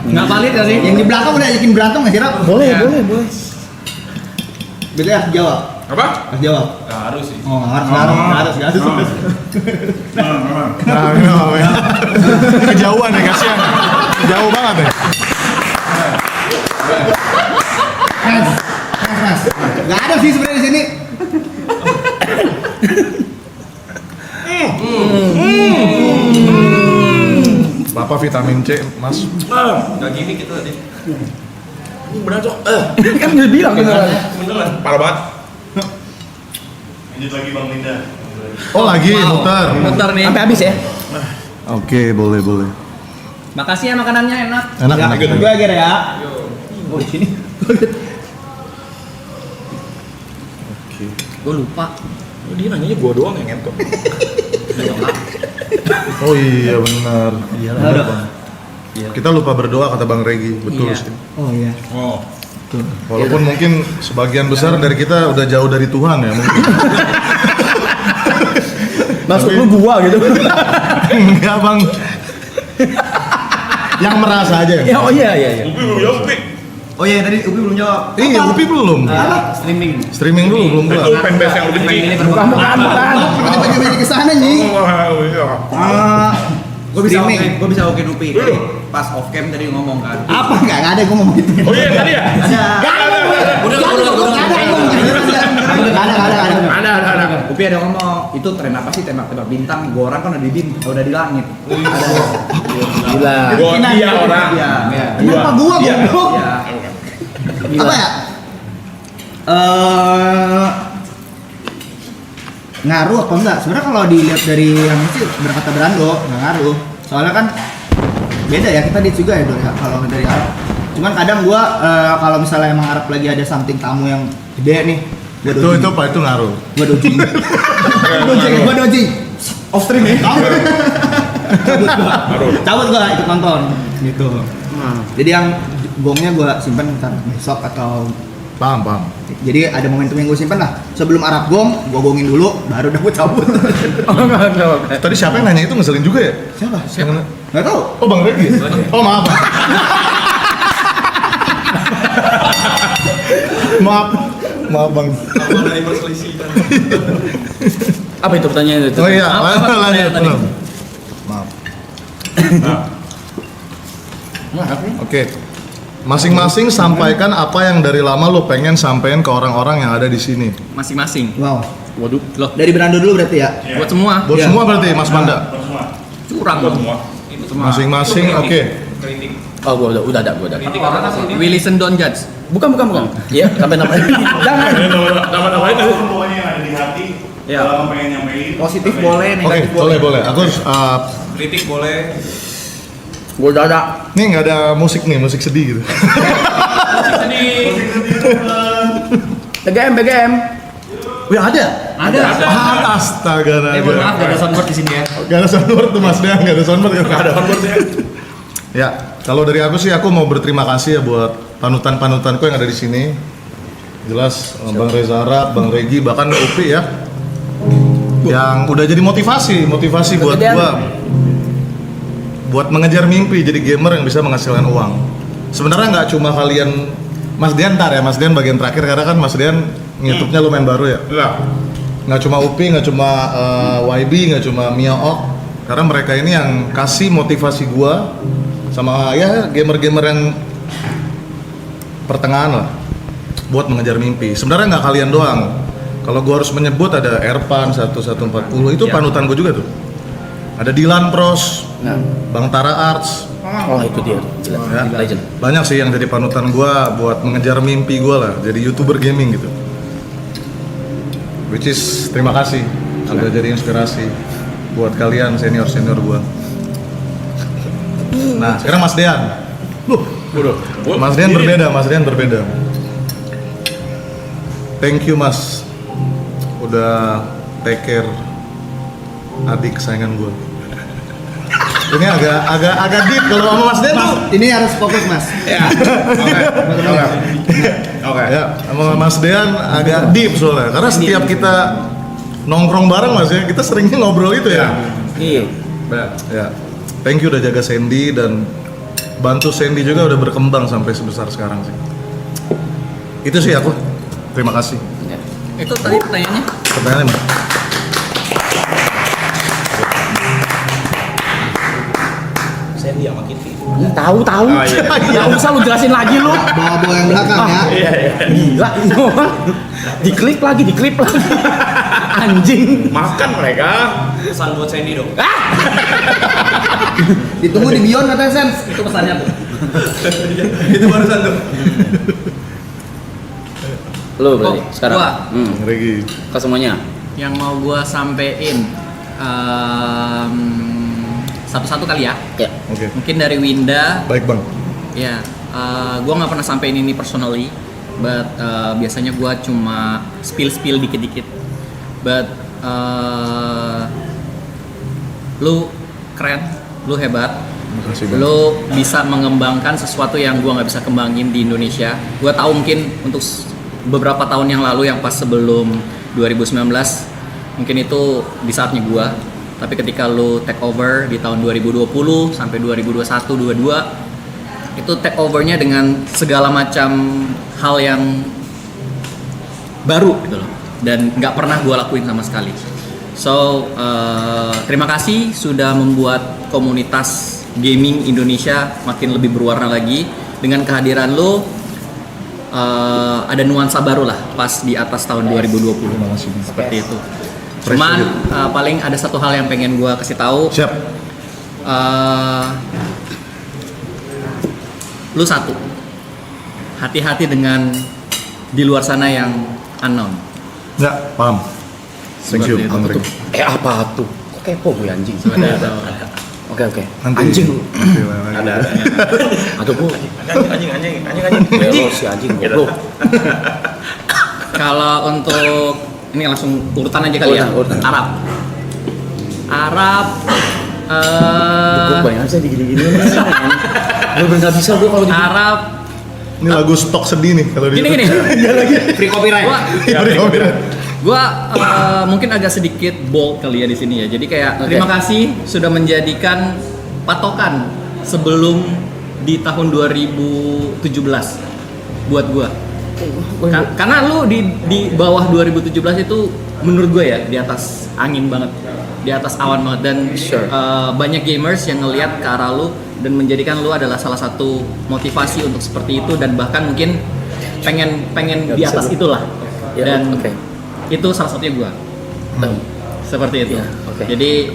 Nggak valid gak sih? Yang di belakang udah yakin berantem nggak sih Rap? Boleh. Betul ya, jawab. Apa? Harus jawab. Nggak harus sih. Oh, harus. Nah, ya. Kejauhan ya, kasihan. Jauh banget ya. Mas. Nggak ada sih sebenarnya di sini. Bapak vitamin C, Mas. Nggak gimmick itu tadi. Ini bener cok. Kan udah bilang Beneran. Parah banget. Lanjut lagi Bang Linda. Oh, lagi muter. Muter nih. Sampai habis ya. Oke, boleh. Makasih ya makanannya enak. Enak. Gue akhir ya. Oh, di sini. Gue lupa. Oh, dia nanyanya gua doang yang ngentot. Oh iya benar. Iya. Kita lupa berdoa kata Bang Regi, betul Iya. sih. Oh iya. Oh. Walaupun mungkin sebagian besar dari kita udah jauh dari Tuhan ya mungkin. Maksud lu gua gitu. Enggak Bang. Yang merasa aja yang. Ya, oh iya. Upi belum jawab, Upi. Oh iya tadi Upi belum jawab. Iya, Upi belum. Streaming. Streaming dulu belum gua. Itu fanbase yang lebih tinggi. Bukan. Tiba-tiba ke sana nih. Oh, iya. Gue bisa Gue bisa oke Upi. Tadi pas off cam tadi ngomong kan. Apa nggak ada gue ngomong gitu. Oh iya tadi ya? Ada. Ada. Upi ada ngomong, itu tren apa sih tembak-tembak bintang? Gue orang kan udah udah di langit. Ada. Gila. Gua dia orang. Iya. Kenapa gua Iya. goblok? Iya. Apa ya? Ngaruh apa enggak? Sebenarnya kalau dilihat dari yang sih berkata Brando nggak ngaruh. Soalnya kan beda ya, kita juga ya kalau dari Arab. Cuman kadang gua kalau misalnya emang Arab lagi ada something tamu yang gede nih, gua Itu Pak itu ngaruh. Gua dodging. Gua dodging. Off stream ya. Cabut gua ikut nonton gitu. Jadi yang gongnya gua simpan ntar besok atau Paham. jadi ada momentum yang gue simpan lah. Sebelum Arab gong, gue gongin dulu, baru udah gue cabut. Tadi siapa yang nanya itu ngeselin juga ya? Siapa? Yang... Nggak tahu. Oh Bang Regi. Oh maaf. maaf Bang. Apa itu pertanyaan itu? Oh iya, Apa lanjut. pertanyaan tadi? Maaf. Oke. Masing-masing sampaikan apa yang dari lama lo pengen sampein ke orang-orang yang ada di sini. Masing-masing. Wow. Waduh. Loh, Dari Brando dulu berarti ya? buat semua. Buat Iya. semua berarti Mas Panda. Curang Buat dong. semua. Masing-masing, oke. Oh, gua udah ada. We listen, don't judge. Bukan. Iya, sampai namanya. Jangan. Nama-nama itu. Pokoknya yang ada di hati, Iya. kalau pengen nyampein. Positif boleh, Oke, negatif boleh. Aku Kritik boleh. Gua udah ada. nih nggak ada musik nih, musik sedih gitu. BGM. Wih ada? Ada. Astaga Mohon maaf naga. gak ada soundboard di sini ya. Gak ada soundboard tuh Mas Dean, gak ada soundboard. Nggak ada handboardnya. Ya, kalau dari aku sih aku mau berterima kasih ya buat panutan-panutanku yang ada di sini. Jelas Bang Reza Arab, Bang Regi, bahkan Upi ya. Yang udah jadi motivasi buat gua. Buat mengejar mimpi jadi gamer yang bisa menghasilkan uang. Sebenarnya nggak cuma kalian, Mas Dian ntar ya, Mas Dian bagian terakhir karena kan Mas Dian YouTube-nya lumayan baru ya. Iya. Nggak cuma Upi, nggak cuma YB, nggak cuma Mia Ok, karena mereka ini yang kasih motivasi gua sama ya gamer-gamer yang pertengahan lah buat mengejar mimpi. Sebenarnya nggak kalian doang. Kalau gua harus menyebut ada Erpan 1140 itu panutan gua juga tuh. Ada Dilan Pros, Bang Tara Arts. Oh itu dia, jelas. Ya. Legend. Banyak sih yang jadi panutan gua buat mengejar mimpi gua lah, jadi YouTuber gaming gitu. Which is terima kasih sudah jadi inspirasi buat kalian senior-senior gua. Nah, sekarang Mas Dean. Mas Dean berbeda. Thank you Mas. Udah take care adik kesayangan gua. Ini agak deep kalau sama Mas Dean tuh. Ini harus fokus Mas. Oke. Ya, sama Mas Dean agak deep soalnya. Karena setiap kita nongkrong bareng Mas ya, kita seringnya ngobrol itu ya. Iya. Ya. Thank you udah jaga Sandy dan bantu Sandy juga udah berkembang sampai sebesar sekarang sih. Itu sih aku. Terima kasih. Itu tadi pertanyaannya. Pertanyaannya Mas. Sandy sama Kitty. Tahu. Nggak usah lu jelasin lagi lu. Bawa-bawa yang belakang ya. Gila, diklip lagi. Anjing. Makan mereka. Pesan buat Sandy dong. Ditunggu di Beyond katanya Sen. Itu pesannya tuh. Itu barusan tuh. Lu berarti sekarang. Gua. Regi. Ke semuanya. Yang mau gua sampein satu-satu kali ya. Ya. Oke. Mungkin dari Winda. Baik Bang. Ya, gue nggak pernah sampein ini personally, but biasanya gue cuma spill dikit-dikit. But lu keren, lu hebat, Makasih Bang. lu bisa mengembangkan sesuatu yang gue nggak bisa kembangin di Indonesia. Gue tahu mungkin untuk beberapa tahun yang lalu, yang pas sebelum 2019, mungkin itu di saatnya gue. Tapi ketika lu take over di tahun 2020 sampai 2021-22, itu take overnya dengan segala macam hal yang baru gitu loh, dan nggak pernah gue lakuin sama sekali. So terima kasih sudah membuat komunitas gaming Indonesia makin lebih berwarna lagi. Dengan kehadiran lo ada nuansa baru lah pas di atas tahun 2020. Terima kasih. Seperti itu. Cuman paling ada satu hal yang pengen gue kasih tahu. Siap. Lu satu, hati-hati dengan di luar sana yang unknown. Ya, paham. Thank you, Seperti Bang itu. Regi. Apa tuh? Kok kepo gue anjing. Ada. Oke. Nanti. Anjing lu. Ada. Atau bu. Anjing. Ya, si anjing goblok. Kalau untuk ini langsung urutan aja kali ya. Urutan. Arab. Gue bayangin saya digini-gini. Gue nggak bisa gue kalau Arab. Ini lagu stok sedih nih kalau Gini. Free copyright. Gua mungkin agak sedikit bold kali ya di sini ya. Jadi kayak terima kasih sudah menjadikan patokan sebelum di tahun 2017 buat gua. Karena lu di bawah 2017 itu menurut gue ya di atas angin banget, di atas awan banget, dan banyak gamers yang ngelihat ke arah lu dan menjadikan lu adalah salah satu motivasi untuk seperti itu, dan bahkan mungkin pengen di atas itulah. Dan itu salah satunya gua. Seperti itu. Jadi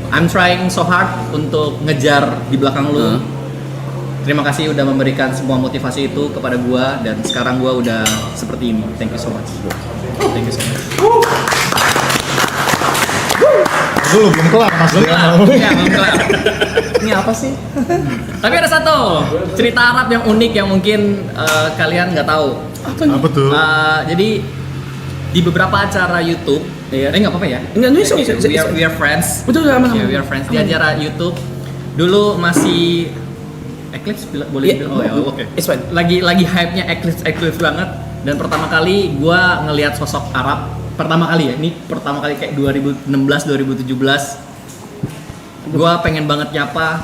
I'm trying so hard untuk ngejar di belakang lu. Terima kasih udah memberikan semua motivasi itu kepada gua, dan sekarang gua udah seperti ini. Thank you so much. Thank you so much. Dulu belum kelar Mas. Belum kelar. Ini apa sih? Tapi ada satu cerita Arab yang unik yang mungkin kalian nggak tahu. Apa tuh? Jadi di beberapa acara YouTube, nggak apa-apa ya? Enggak, We are friends. Betul, sama-sama. Yeah, we are friends. Di acara YouTube dulu masih Eclipse boleh Iya, bilang? Oh ya, oke. It's fine. Lagi hype-nya Eclipse banget. Dan pertama kali gua ngelihat sosok Arab pertama kali ya. Ini pertama kali kayak 2016 2017. Gua pengen banget nyapa,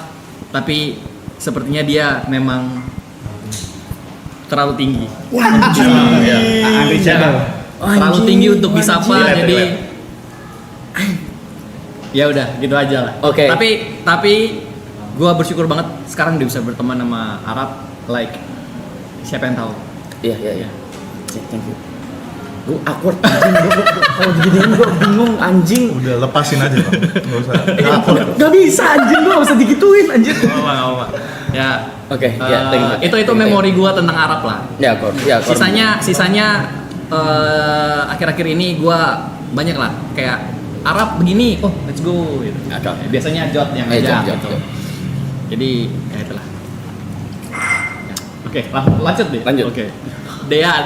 tapi sepertinya dia memang terlalu tinggi. Andri Shadow. Terlalu tinggi untuk disapa, Relate, jadi relate. ya udah gitu aja lah. Oke. Tapi gue bersyukur banget sekarang udah bisa berteman sama Arab. Like siapa yang tahu? Iya. Thank you. Gue awkward anjing, kalau diginiin gue bingung anjing. Udah lepasin aja Bang. Enggak usah. Gak bisa anjing, gue gak usah digituin anjing. Apa. Ya. Oke, ya, thank you. Itu memori gue tentang Arab lah. Ya, kor. Sisanya akhir-akhir ini gue banyak lah kayak Arab begini, oh let's go gitu. Oke. Biasanya Jot yang Jot, ngajak gitu. Jot. Jadi ya itulah. Ya. Oke, lanjut deh. Lanjut. Oke. Dean.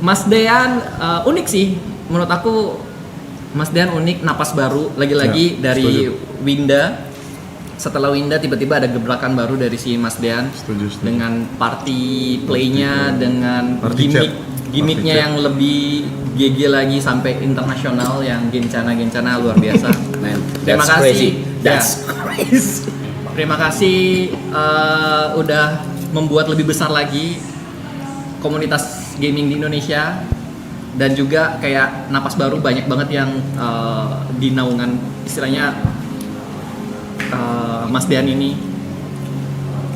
Mas Dean unik sih menurut aku. Mas Dean unik, napas baru lagi-lagi Ya, dari setuju. Winda. Setelah Winda tiba-tiba ada gebrakan baru dari si Mas Dean. Setuju. Dengan party play-nya, dengan Party chat. gimmicknya Party yang lebih GG lagi sampai internasional, yang gencana luar biasa. Man, Terima that's kasih. crazy. Ya. That's crazy. Terima kasih udah membuat lebih besar lagi komunitas gaming di Indonesia, dan juga kayak napas baru banyak banget yang di naungan istilahnya Mas Dean ini,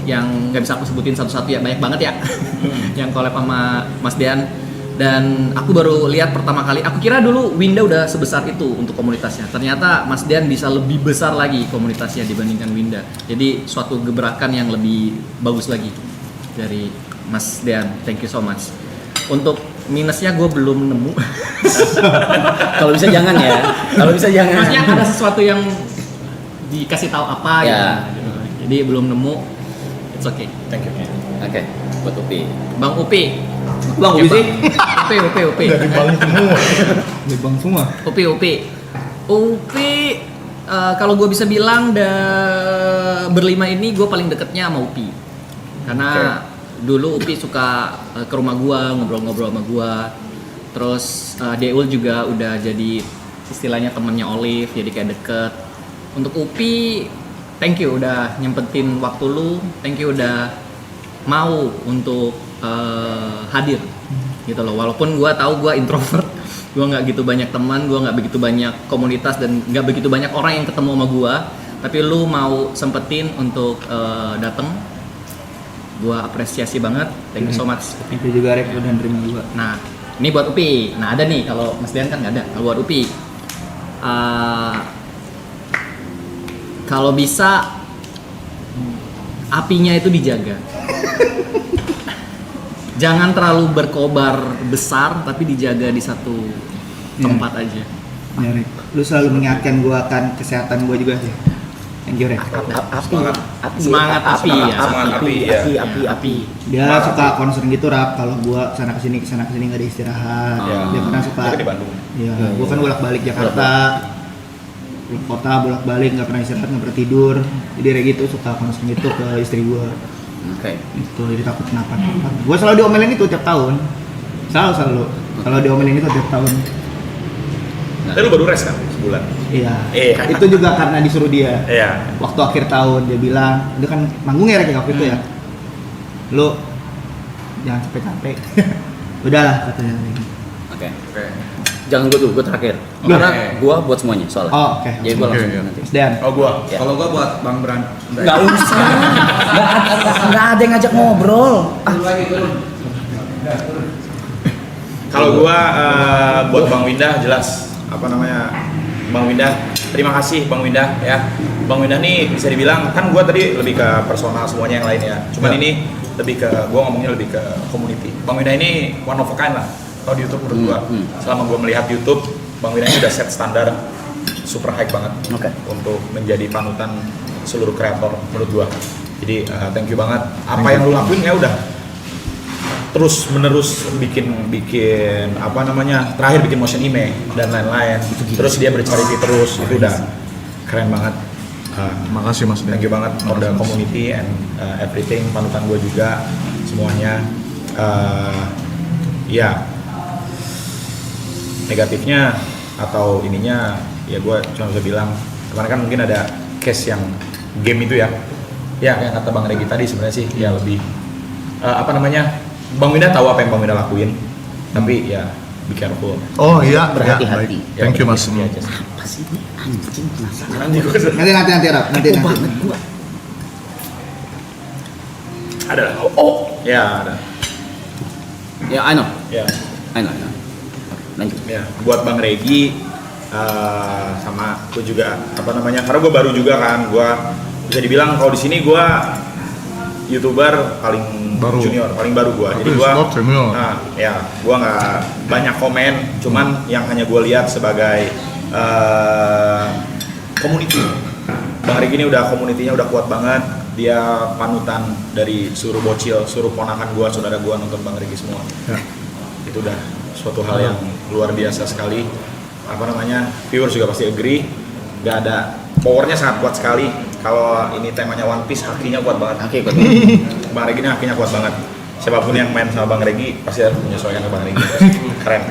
yang nggak bisa aku sebutin satu-satu ya, banyak banget ya yang collab sama Mas Dean. Dan aku baru lihat pertama kali, aku kira dulu Winda udah sebesar itu untuk komunitasnya, ternyata Mas Dean bisa lebih besar lagi komunitasnya dibandingkan Winda. Jadi suatu gebrakan yang lebih bagus lagi dari Mas Dean. Thank you so much. Untuk minusnya gue belum nemu. Kalau bisa jangan ya. Kalau bisa jangan. Maksudnya ada sesuatu yang dikasih tahu apa Ya. gitu. Jadi belum nemu. It's okay. Thank you. Oke, buat Upi. Bang Upi. Bang Upi sih. Upi. Dari Bang semua. Bang semua. Upi. Kalau gue bisa bilang berlima ini gue paling deketnya sama Upi. Karena dulu Upi suka ke rumah gue, ngobrol-ngobrol sama gue. Terus Deul juga udah jadi istilahnya temennya Olive, jadi kayak deket. Untuk Upi, thank you udah nyempetin waktu lu, thank you udah mau untuk hadir gitu loh. Walaupun gue tahu gue introvert, gue nggak gitu banyak teman, gue nggak begitu banyak komunitas, dan nggak begitu banyak orang yang ketemu sama gue, tapi lu mau sempetin untuk dateng, gue apresiasi banget. Thank you so much. Itu juga Rek udah nerima juga. Nah, ini buat Upi. Nah, ada nih, kalau Mas Dian kan nggak ada. Kalau buat Upi, kalau bisa apinya itu dijaga. Jangan terlalu berkobar besar, tapi dijaga di satu tempat aja. Ya Rek, lu selalu mengingatkan gua akan kesehatan gua juga sih. Thank you Rek. Semangat api ya. Semangat api, ya. Api. Dia suka concern gitu Rap, kalau gua kesana kesini nggak ada istirahat. Ya. Dia pernah suka. Dia kan di Bandung. Iya, gua kan bolak-balik Jakarta. Keluar kota bolak-balik, nggak pernah istirahat, nggak pernah tidur. Jadi kayak gitu suka concern gitu ke istri gua. Oke. Itu jadi takut kenapa. Gua selalu diomelin itu tiap tahun. Selalu. Kalau diomelin itu tiap tahun. Tapi lu baru rest kan sebulan. Iya. Iya. Itu juga karena disuruh dia. Iya. Waktu akhir tahun dia bilang, dia kan manggung ya Rek waktu itu ya. Lu jangan capek-capek. Udahlah katanya. Oke. Jangan gue dulu, gue terakhir. Karena gue buat semuanya soalnya. Oh, oke. Jadi gue langsung nanti. Mas Dan. Oh gua. Ya. Kalau gua buat Bang Bran. Nggak usah. Nggak ada yang ngajak ngobrol. Kalau gua buat Bang Winda jelas apa namanya, Bang Winda, terima kasih Bang Winda ya. Bang Winda nih bisa dibilang kan gua tadi lebih ke personal semuanya yang lain ya. Cuman ini lebih ke gua ngomongnya lebih ke community. Bang Winda ini one of a kind lah kalau di YouTube menurut gua. Selama gua melihat YouTube, Bang Winda ini udah set standar super high banget untuk menjadi panutan seluruh kreator menurut gua. Jadi thank you banget. Apa yang lu lakuin ya udah terus menerus bikin apa namanya, terakhir bikin motion image dan lain-lain. Terus dia bercharity terus, itu udah keren banget. Makasih Mas. Thank you banget for the community and everything, panutan gue juga semuanya. Ya negatifnya atau ininya ya gue cuma bisa bilang kemarin kan mungkin ada case yang game itu ya yang kata Bang Regi tadi sebenarnya sih ya lebih apa namanya, Bang Winda tahu apa yang Bang Winda lakuin, tapi ya be careful. Oh iya, Berhati-hati. Ya, thank you Mas. Apa sih ini anjing penasaran. Nanti Rap, nanti. banget gua. Ada lah. Oh ya ada. Ya, I know. Ya. I know. Lanjut. Ya, buat Bang Regi sama gue juga apa namanya, karena gue baru juga kan, gue bisa dibilang kalau di sini gue YouTuber paling baru. junior, paling baru gue. Tapi Jadi gue, not senior. nah ya gue nggak banyak komen, cuman yang hanya gue lihat sebagai community. Bang Regi ini udah komunitinya udah kuat banget. Dia panutan dari suruh bocil, suruh ponakan gue, saudara gue nonton Bang Regi semua. Ya. Itu udah suatu hal yang luar biasa sekali. Apa namanya, viewers juga pasti agree. Gak ada, powernya sangat kuat sekali. Kalau ini temanya One Piece, hakinya kuat banget. Oke, kuat. Bang Regi ini hakinya kuat banget. Siapapun yang main sama Bang Regi pasti harus menyesuaikan ke Bang Regi. Keren.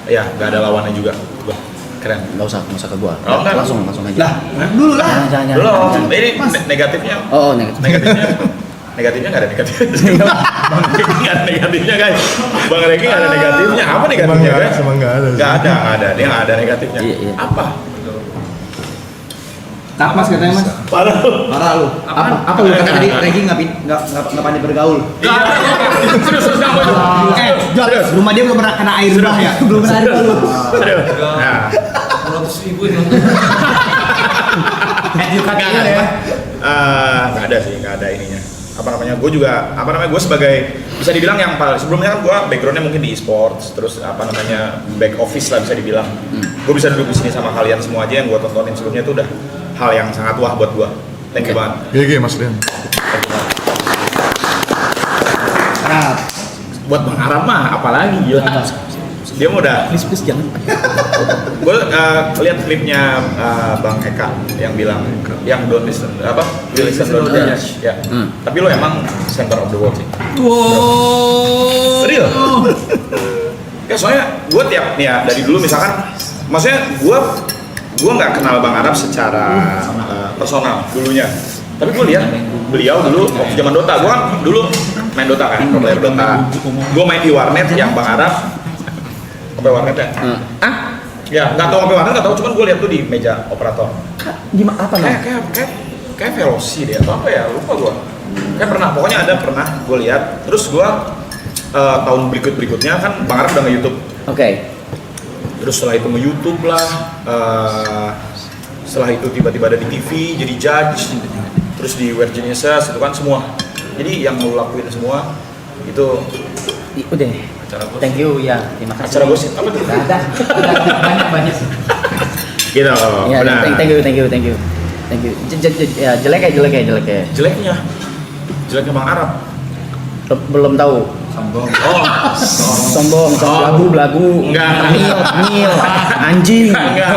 Ya, gak ada lawannya juga. Wah, keren. Enggak usah ke gua. Oh, enggak. Langsung aja. Lah, dulu lah. Jangan. Belum. Ini negatifnya. Oh, negatif. Negatifnya nggak ada negatifnya. Bang Regi nggak ada negatifnya guys. Bang Regi nggak ada negatifnya. Apa negatifnya guys? Emang nggak ada. Nggak ada. Dia nggak ada negatifnya. Iya. Apa? Tak Mas katanya Mas. Parah lu. Apa lu kata tadi Regi nggak pandai bergaul? Serius Jod, rumah dia belum pernah kena air bah ya? Belum pernah ada lu. Serius. Nah. 200.000 yang nonton. Nggak ada sih, nggak ada ininya. Gue sebagai bisa dibilang yang paling sebelumnya kan gue backgroundnya mungkin di e-sports, terus back office lah bisa dibilang. Gue bisa duduk di sini sama kalian semua aja yang gue tontonin sebelumnya itu udah hal yang sangat wah buat gue. Thank you banget. GG Mas Dian. Buat Bang Arab mah apalagi gila. Dia mah udah Please jangan. gue lihat klipnya Bang Eka yang bilang yang don't listen don't judge ya. Tapi lo emang center of the world sih. Wow. Real. Ya soalnya gue tiap nih ya dari dulu misalkan, maksudnya gue nggak kenal Bang Arab secara personal dulunya. Tapi gue lihat beliau dulu waktu zaman Dota, gue kan dulu main Dota kan, player Dota. Gue main di warnet yang Bang Arab sampai warnet ya. Ya nggak tahu sampai warnet nggak tahu, cuman gue lihat tuh di meja operator. Gimana apa namanya? Kayak Veloci deh atau apa ya, lupa gue. Kayak pokoknya ada gue lihat. Terus gue tahun berikutnya kan Bang Arab udah nge-YouTube. Oke. Terus setelah itu nge-YouTube lah. Setelah itu tiba-tiba ada di TV jadi judge. Terus di Weird Geniuses itu kan semua. Jadi yang lo lakuin semua itu Udah. Thank you ya. Terima kasih. acara gosip apa tuh? Ada. Banyak sih. Gitu. Ya, Benar. thank you. Ya, jelek ya. Jeleknya Bang Arab. Belum tahu. Sombong, belagu. Enggak. Nil, anjing. Enggak.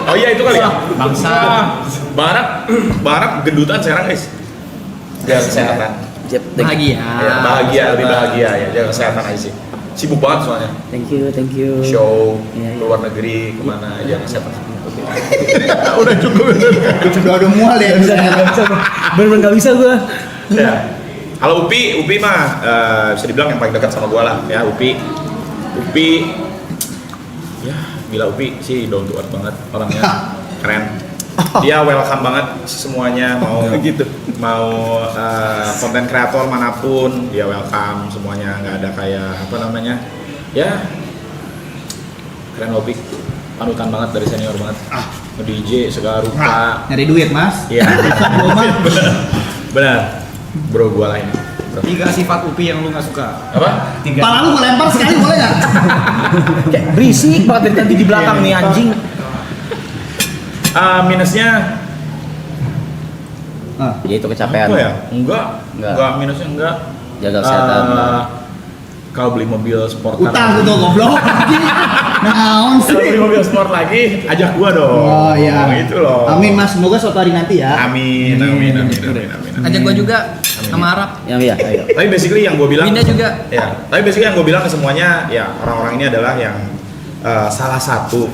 Oh iya itu kali ya. Bangsa. Bang Arab gendutan sekarang guys. Dia kesehatan. Bahagia. Ya, lebih bahagia ya. Dia kesehatan aja sih. Sibuk banget soalnya. Thank you. Show Iya. luar negeri kemana aja kesehatan. Udah cukup. Udah mual ya. Bener-bener nggak bisa gua. Ya. Kalau Upi mah bisa dibilang yang paling dekat sama gua lah ya. Upi ya gila, Upi sih down to earth banget orangnya. Keren. Dia welcome banget semuanya, mau konten kreator manapun dia welcome semuanya, nggak ada kayak apa namanya ya. Keren Upi, panutan banget dari senior banget. Nge-DJ segala rupa. Nyari duit Mas. Iya. Benar. Bro gua lain. Bro. 3 sifat Upi yang lu nggak suka. Apa? 3. Pala lu gue lempar sekali boleh nggak? Kayak berisik banget dari tadi di belakang nih anjing. Minusnya Yaitu kecapean. Apa ya? Enggak minusnya enggak. Jaga kesehatan. Kalau beli mobil sport Utang tuh goblok. Naon Kalau beli sih? mobil sport lagi, ajak gua dong. Oh iya. Gitu loh. Amin Mas, semoga suatu hari nanti ya. Amin. Ajak gua juga sama Arab. Iya, ayo. Tapi basically yang gue bilang Winda juga. Ya, tapi basically yang gue bilang ke semuanya ya orang-orang ini adalah yang salah satu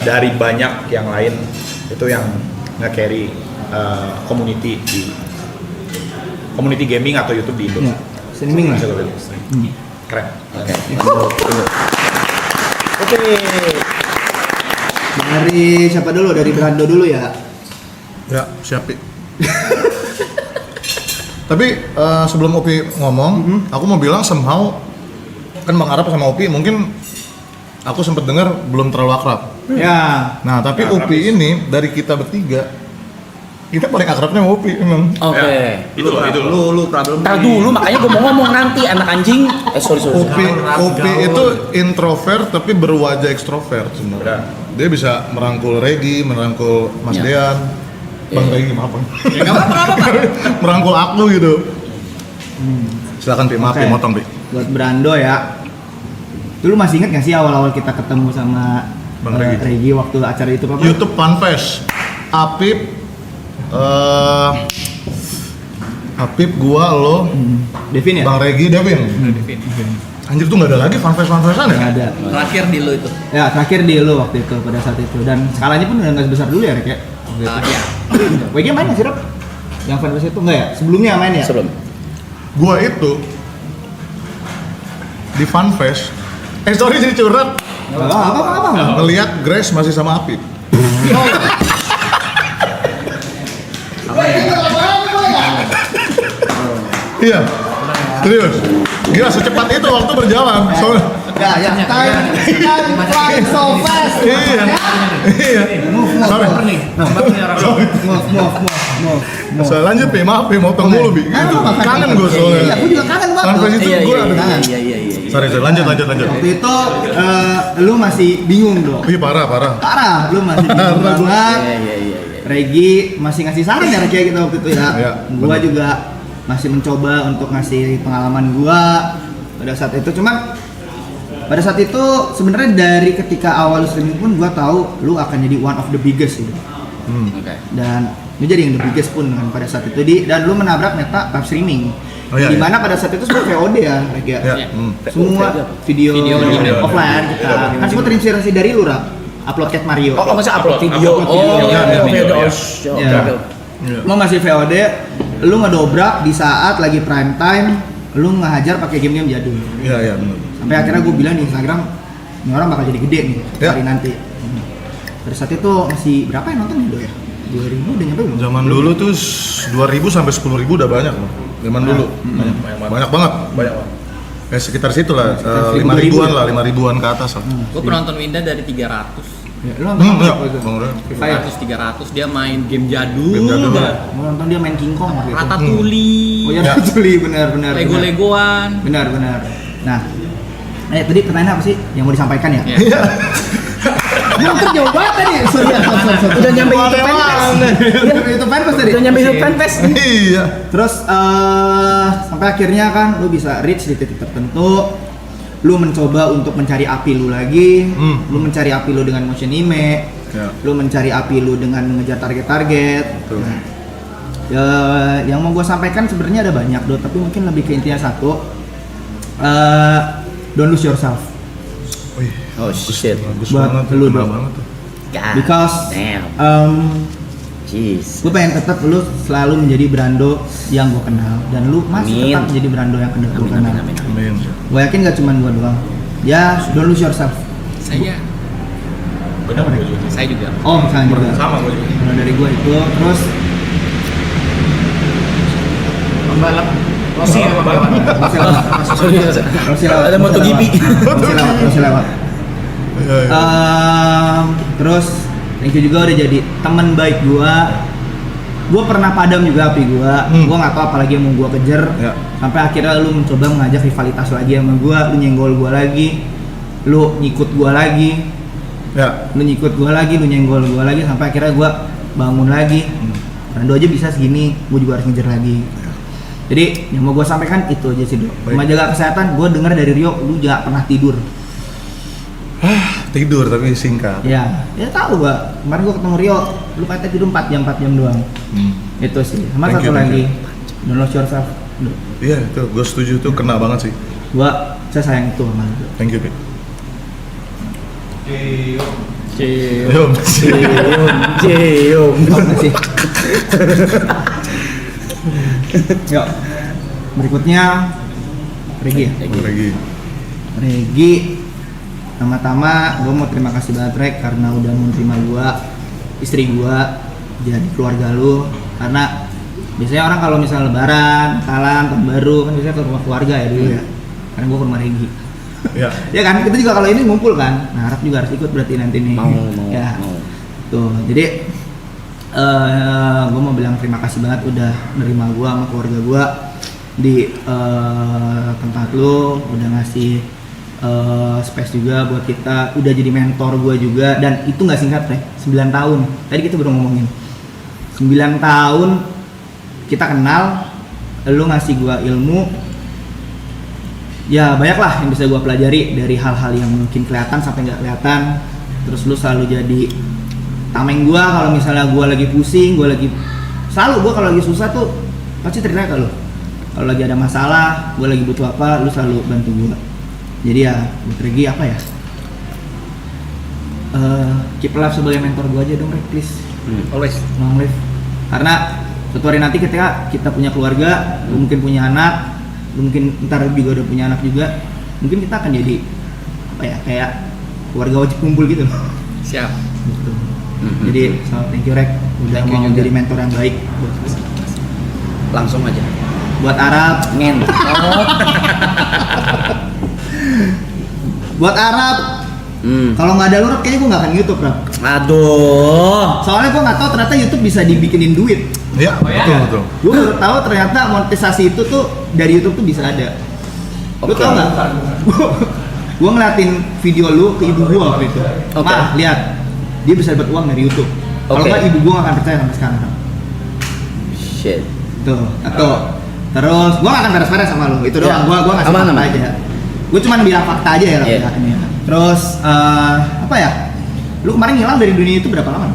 dari banyak yang lain itu yang nge-carry community di community gaming atau YouTube di Indo. Ya, streaming lah. Bisa gue bilang. Keren. Oke. Dari siapa dulu? Dari Brando dulu ya. Ya, siapin. Tapi sebelum Upi ngomong, aku mau bilang somehow kan Bang Arab sama Upi mungkin aku sempat dengar belum terlalu akrab. Ya. Nah, tapi Upi ini dari kita bertiga kita paling akrabnya sama Upi emang. Oke. Itu loh. Lu problem. Ntar dulu, makanya gue mau ngomong nanti anak anjing. Sorry. Upi itu introvert tapi berwajah ekstrovert sebenarnya. Dia bisa merangkul Regi, merangkul Mas Dean, Bang Regi maaf Bang. Merangkul aku gitu. Silakan Pi, maaf Pi, motong Pi. Buat Brando ya. Dulu masih inget gak sih awal-awal kita ketemu sama Bang Regi. Regi waktu acara itu apa? YouTube Funfest. Apip, gua, lo, Devin ya? Bang Regi, Devin. Anjir tuh nggak ada lagi fanfest-fanfestan ya? Nggak ada. Terakhir di lo itu. Ya terakhir di lo waktu itu pada saat itu dan skalanya pun udah nggak sebesar dulu ya Rek ya? Waktu itu. Iya. WG main nggak sih Rob? Yang fanfest itu enggak ya? Sebelumnya main ya? Sebelum. Gua itu di Funfest. Sorry jadi curhat. Apa? Ngeliat Grace masih sama Apip. Iya, serius. Gila secepat itu waktu berjalan. Soalnya, Ya, time flies so fast. iya. Sorry. Move. Saya lanjut Pi, maaf Pi, motong mulu Bi. Gitu. Kangen gue soalnya. Iya, gue juga kangen banget. Funfest itu gue ada. Iya. Sorry, lanjut. Waktu itu lu masih bingung dong. Ih parah. Parah, lu masih bingung Parah, gua. banget. Iya. Regi masih ngasih saran ya kayak gitu waktu itu ya. Iya, Gua bener. juga masih mencoba untuk ngasih pengalaman gua pada saat itu. Cuman pada saat itu sebenarnya dari ketika awal lu streaming pun gua tahu lu akan jadi one of the biggest gitu. Oke. Dan lu jadi yang the biggest pun kan pada saat itu dan lu menabrak meta live streaming. Oh, iya, Dimana pada saat itu semua VOD ya, Regi ya. Ya. Semua video offline kita. Iya. Kan semua terinspirasi dari lu, Rap. Upload Cat Mario. Oh, masa upload video? Lo masih VOD, lu ngedobrak di saat lagi prime time, lu ngehajar pakai game-game jadul. Iya, benar. Sampai akhirnya gue bilang di Instagram, ini orang bakal jadi gede nih Ya. hari nanti. Pada saat itu masih berapa yang nonton Indo ya? 2000 udah nyampe belum? Zaman dulu tuh 2000 sampai 10.000 udah banyak loh. Zaman dulu. Banyak banget. Ya sekitar situ lah, 5.000-an lah, 5.000-an ke atas lah. Gue penonton Winda dari 300. Ya, lu nonton Iya, apa itu? Bang Ren. FIFA ya? 300 dia main game jadul. Game jadul. banget. Gua nonton dia main King Kong waktu itu. Ratatouille. Oh ya, Juli benar. Lego-legoan. Benar. Nah, tadi pertanyaan apa sih yang mau disampaikan ya? Iya. Mungkin jauh banget tadi. Sorry. Udah nyampe YouTube Fanfest. Itu fanfest tadi. Udah nyampe YouTube Fanfest. Iya. Terus sampai akhirnya kan lu bisa reach di titik tertentu. Lu mencoba untuk mencari api lu lagi. Lu mencari api lu dengan motion anime. Ya. Lu mencari api lu dengan mengejar target-target. Betul. Ya, yang mau gue sampaikan sebenarnya ada banyak dong, tapi mungkin lebih ke intinya satu. Don't lose yourself. Wih, Oh shit. bagus Buat banget. lu Kena dong. banget tuh. God Because damn. Jeez. gue pengen tetap lu selalu menjadi Brando yang gue kenal dan lu masih Amin. tetap menjadi Brando yang gue kenal. Amin. Amin. Gue yakin gak cuma gue doang. Ya, don't lose yourself. Saya Benar gue juga. saya juga. Oh, misalnya juga. Sama gue juga. Kalau dari gue itu, terus Pembalap Rossi ya pembalap. Rossi lewat. Ada MotoGP. Rossi lewat. Iya, iya. Terus thank you juga udah jadi teman baik gua. Gua pernah padam juga api gua. Gua nggak tahu apalagi yang mau gua kejar. Ya. Sampai akhirnya lu mencoba mengajak rivalitas lagi sama gua, lu nyenggol gua lagi. Lu nyikut gua lagi. Ya. Lu nyikut gua lagi, lu nyenggol gua lagi sampai akhirnya gua bangun lagi. Brando aja bisa segini, gue juga harus ngejar lagi. Jadi yang mau gue sampaikan itu aja sih, Dok. Cuma jaga kesehatan. Gue dengar dari Rio, lu gak pernah tidur. Tidur tapi singkat. Ya tahu gua. Kemarin gua ketemu Rio, lu katanya tidur 4 jam doang. Itu sih. Sama Thank satu you, thank lagi, you. don't lose yourself. Iya itu, gue setuju tuh kena banget sih. Saya sayang itu sama lu. Thank you, Pi. Cium. Terima kasih. Yuk. Berikutnya Regi. Regi. Pertama-tama gue mau terima kasih banget Rek karena udah mau terima gue, istri gue jadi keluarga lu. Karena biasanya orang kalau misalnya lebaran, Natalan, tahun baru kan biasanya ke rumah keluarga ya dulu ya. Karena gue ke rumah Regi. Ya. Ya kan, kita juga kalau ini ngumpul kan. Nah, harap juga harus ikut berarti nanti nih. Mau. Tuh, jadi gue mau bilang terima kasih banget udah nerima gue sama keluarga gue di tempat lu, udah ngasih space juga buat kita, udah jadi mentor gue juga, dan itu nggak singkat Rek, 9 tahun. Tadi kita baru ngomongin 9 tahun kita kenal, lu ngasih gue ilmu. Ya banyak lah yang bisa gue pelajari dari hal-hal yang mungkin kelihatan sampai nggak kelihatan. Terus lu selalu jadi tameng gue kalau misalnya gue lagi pusing, gue kalau lagi susah tuh pasti cerita ke lu. Kalau lagi ada masalah, gue lagi butuh apa, lu selalu bantu gue. Jadi ya buat Regi apa ya? Keep life sebagai mentor gue aja dong Reg, please. Always. Long live. Karena suatu hari nanti ketika kita punya keluarga, lu mungkin punya anak, lu mungkin ntar juga udah punya anak juga, mungkin kita akan jadi apa ya, kayak keluarga wajib kumpul gitu loh. Siap. Gitu. Jadi thank you Rek udah mau jadi mentor yang baik buat gue. Langsung aja. Buat Arab buat Arab kalau nggak ada lu Rab, kayaknya gue nggak akan YouTube Rab. Aduh. Soalnya gue nggak tahu ternyata YouTube bisa dibikinin duit. Iya, betul. Gue baru tahu ternyata monetisasi itu tuh dari YouTube tuh bisa ada. Lu tau nggak? Gue ngeliatin video lu ke ibu gue waktu itu. Ma, lihat, dia bisa dapat uang dari YouTube. Kalau nggak ibu gue nggak akan percaya sampai sekarang. Shit. Tuh. Terus gue nggak akan beres-beres sama lu. Itu doang. Gue ngasih fakta aja. Gue cuma bilang fakta aja ya. Terus apa ya? Lu kemarin ngilang dari dunia itu berapa lama?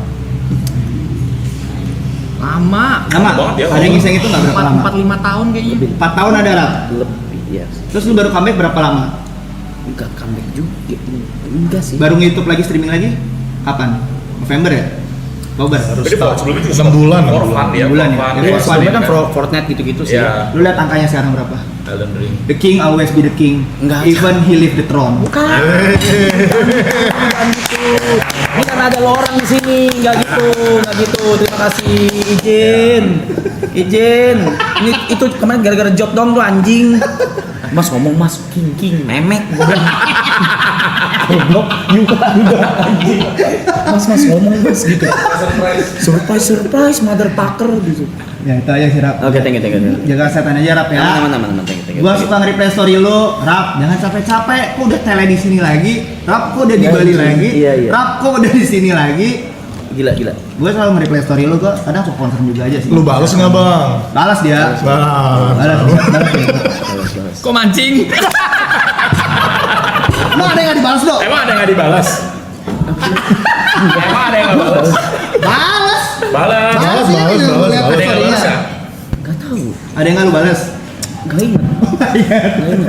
Lama. Banget ya. Ada yang ngiseng itu nggak berapa lama? 4-5 tahun kayaknya. 4 tahun ada Rab. Lebih, ya. Terus lu baru comeback berapa lama? Enggak comeback juga. Enggak sih. Baru nge-YouTube lagi, streaming lagi? Kapan? November ya? Oktober? Jadi sebelumnya juga 6 bulan. for fun ya. Bulan ya? for fun. Jadi Soalnya kan Fortnite gitu-gitu sih. Iya. Lu lihat angkanya sekarang berapa? Elden Ring. The king always be the king. Enggak. Even he leave the throne. Bukan gitu. Ini karena ada lo orang di sini, nggak gitu. Terima kasih, izin. Ini itu kemarin gara-gara job dong tuh anjing. Mas ngomong mas king memek. Goblok juga anjing. Mas ngomong mas gitu. Surprise motherfucker gitu. Ya itu aja sih Rap. Oke, thank you. Jaga kesehatan aja Rap ya. Aman, thank you. Gua suka nge-replay story lu, Rap, jangan capek-capek. Kok udah tele di sini lagi? Rap, kok udah di Bali lagi? Iya. Rap, kok udah di sini lagi? Gila. Gue selalu nge-replay story lu, gua kadang suka concern juga aja sih. Lu balas nggak Bang? Balas dia. Balas ya. Kok mancing? Emang ada yang nggak dibalas dong? Emang ada yang nggak dibalas? Emang ada yang nggak balas? Balas. Balas. Ya, Ada yang nggak balas ya? Gak tahu. Ada yang nggak lu balas? Gak inget.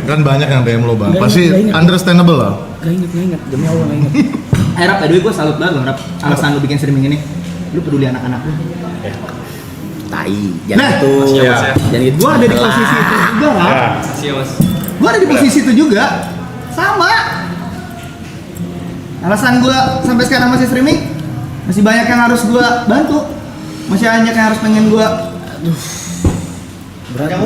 Kan banyak yang DM lo Bang. Nggak Pasti ingat. understandable lah. Gak inget. Demi Allah gak inget. Rap, by the way gue salut banget loh Rap. Alasan lu bikin streaming ini, lu peduli anak-anak lu. Tai. Jangan Nah, gitu. ya. Jangan gitu. Gue ada di posisi itu juga Rap. Sios. Gue ada di posisi itu juga. Sama. Alasan gue sampai sekarang masih streaming, masih banyak yang harus gue bantu, masih banyak yang harus pengen gue. Berat.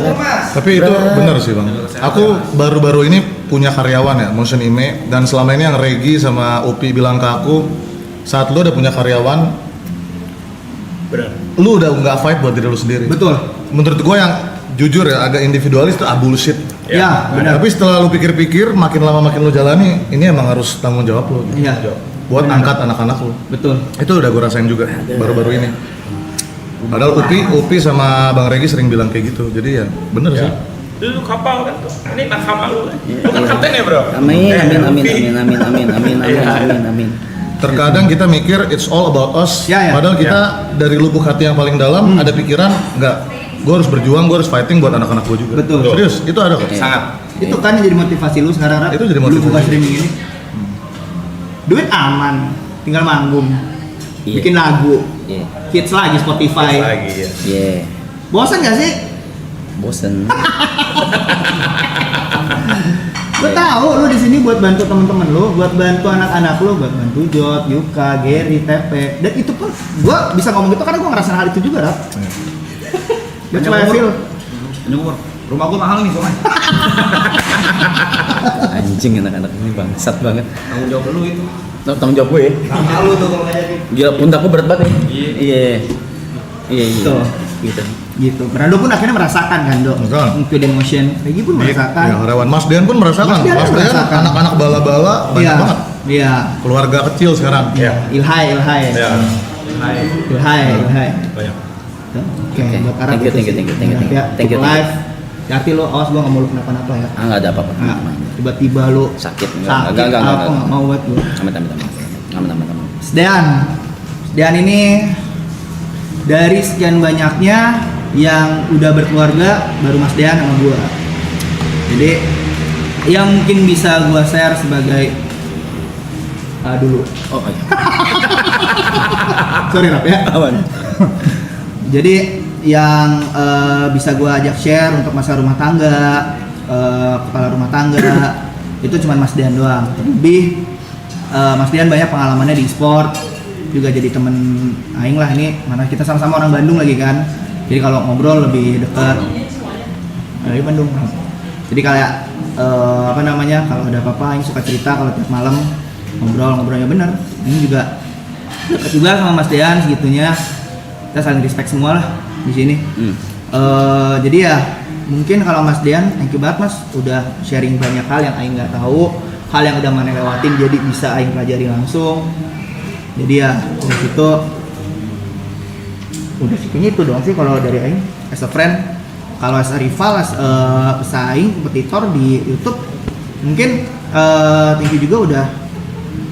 Tapi itu benar sih Bang. Aku baru-baru ini punya karyawan ya, Motion Ime, dan selama ini yang Regi sama Upi bilang ke aku, saat lu udah punya karyawan, lu udah nggak fight buat diri lu sendiri. Betul. Menurut gua yang jujur ya, agak individualis tuh bullshit. Ya, benar. Tapi setelah lu pikir-pikir, makin lama makin lu jalani, ini emang harus tanggung jawab lu. Iya. Buat Benar. angkat anak-anak lu. Betul. Itu udah gua rasain juga baru-baru ini. Padahal Upi sama Bang Regi sering bilang kayak gitu. Jadi ya bener sih. Itu kapal kan tuh. Ini nakama lu. Lu kan kapten ya, Bro? Amin. Terkadang kita mikir it's all about us. Ya. Padahal kita dari lubuk hati yang paling dalam ada pikiran enggak. Gue harus berjuang, gue harus fighting buat anak-anak gue juga. Betul. Serius, itu ada kok. Sangat. Itu kan yang jadi motivasi lu sekarang, Rap. Itu jadi Lu motivasi. buka streaming ini. Duit aman, tinggal manggung. Iya. Bikin lagu. Iya. Hits lagi Spotify. Lagi ya. Iya. Bosan gak sih? Bosen. Gue tahu lu di sini buat bantu temen-temen lu, buat bantu anak-anak lu, buat bantu Jot, Yuka, Gary, Tepe. Dan itu pun gue bisa ngomong gitu karena gue ngerasain hal itu juga, Rap. That's why I feel. Rumah gua mahal nih soalnya. Anjing anak-anak ini bangsat banget. Tanggung jawab lu itu. Tanggung jawab gue ya. Lu tuh kalau nggak jadi. Gila pundak gue berat banget ya. Iya. Tuh. Gitu. Brando pun akhirnya merasakan kan, Dok. Merasakan. Include emotion. Regi pun merasakan. Ya, karyawan Mas Dean pun merasakan. Mas Dean Mas Dean merasakan. anak-anak bala-bala banyak Iya. banget. Iya. Keluarga kecil sekarang. Ilhai. Ya. Ilhai. Banyak. Oke, Oke. buat Arab Thank you, itu thank you, sih. thank you, thank you, thank you. Ya, Thank you, cukup live. Hati lo, awas gua nggak mau lu kenapa-napa ya. Nggak ada apa-apa. Nah, tiba-tiba lu Sakit. sakit, Enggak. aku nggak mau buat lu. Aman. Sdean ini dari sekian banyaknya yang udah berkeluarga baru Mas Dean sama gua. Jadi yang mungkin bisa gua share sebagai dulu. Oh iya. Sorry Rap ya. Aman. Jadi yang bisa gua ajak share untuk masalah rumah tangga, kepala rumah tangga itu cuma Mas Dean doang. Lebih Mas Dean banyak pengalamannya di e-sport, juga jadi temen aing lah ini, mana kita sama-sama orang Bandung lagi kan. Jadi kalau ngobrol lebih dekat dari Bandung. Jadi kayak kalau ada apa-apa aing suka cerita kalau tiap malam ngobrolnya bener. Ini juga dekat juga sama Mas Dean segitunya. Kita saling respect semua lah di sini. Jadi ya mungkin kalau Mas Dean, thank you banget Mas, udah sharing banyak hal yang aing nggak tahu, hal yang udah mana lewatin jadi bisa aing pelajari langsung. Jadi ya dari situ udah kayaknya itu doang sih kalau dari aing as a friend. Kalau as a rival, as pesaing kompetitor di YouTube, mungkin thank you juga udah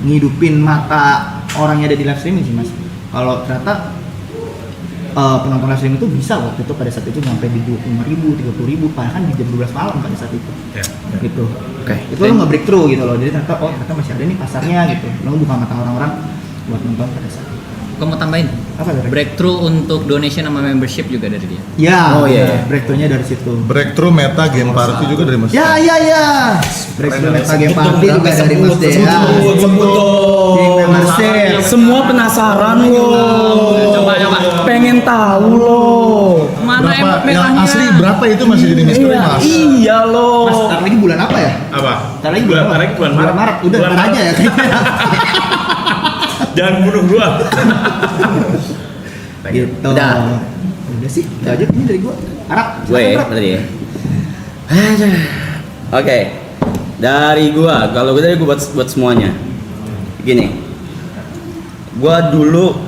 ngidupin mata orang yang ada di live streaming sih Mas. Kalau ternyata penonton live streaming itu bisa waktu itu pada saat itu sampai di 25.000, 30.000, bahkan di jam 12 malam pada saat itu. Gitu. Oke. Itu lo nge-breakthrough gitu loh. Jadi ternyata masih ada nih pasarnya gitu. Lo buka mata orang-orang buat nonton pada saat itu. Gue mau tambahin. Apa tuh? Breakthrough untuk donation sama membership juga dari dia. Ya. Oh, iya. Breakthrough-nya dari situ. Breakthrough Meta Game Party juga dari Mas. Ya. Breakthrough Meta Game Party juga dari Mas Dea. Sebut dong. Di membership. Semua penasaran loh. Coba. Pengen tahu loh. Mana Berapa yang mekahnya? asli berapa itu masih jadi misteri Mas? Iya loh. Mas, ntar lagi bulan apa ya? Apa? Ntar lagi bulan Maret. Udah Bulan ntar aja ya kayaknya. Jangan bunuh gua. Gitu. Udah. Udah sih, itu aja ini dari gua. Harap. Gue ya, berarti ya. Oke. Dari gua, kalau gue buat semuanya. Gini. Gua dulu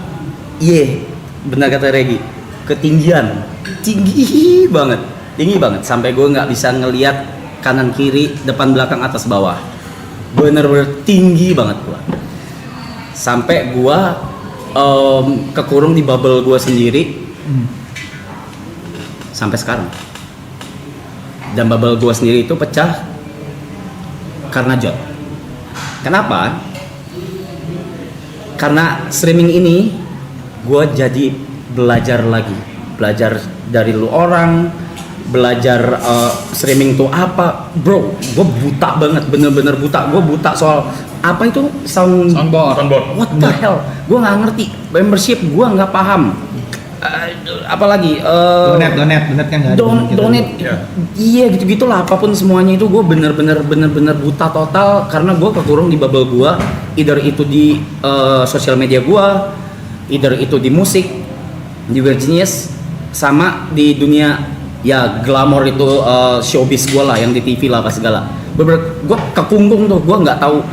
benar kata Regi, ketinggian. Tinggi banget sampai gue nggak bisa ngelihat kanan kiri, depan belakang, atas bawah. Bener-bener tinggi banget gua. Sampai gua kekurung di bubble gua sendiri sampai sekarang. Dan bubble gua sendiri itu pecah karena Jot. Kenapa? Karena streaming ini gua jadi belajar dari lu orang, belajar streaming tuh apa. Bro, gua buta banget, bener-bener buta. Gua buta soal apa itu soundboard. What the hell? Gua nggak ngerti. Membership gua nggak paham. Apalagi Donate kan nggak ada. donate. Iya gitu-gitulah, apapun semuanya itu gue bener-bener buta total karena gue kekurung di bubble gue, either itu di sosial media gue, either itu di musik, di Virginius, sama di dunia ya glamor itu showbiz gue lah, yang di TV lah apa segala. Gue kekungkung tuh, gue nggak tahu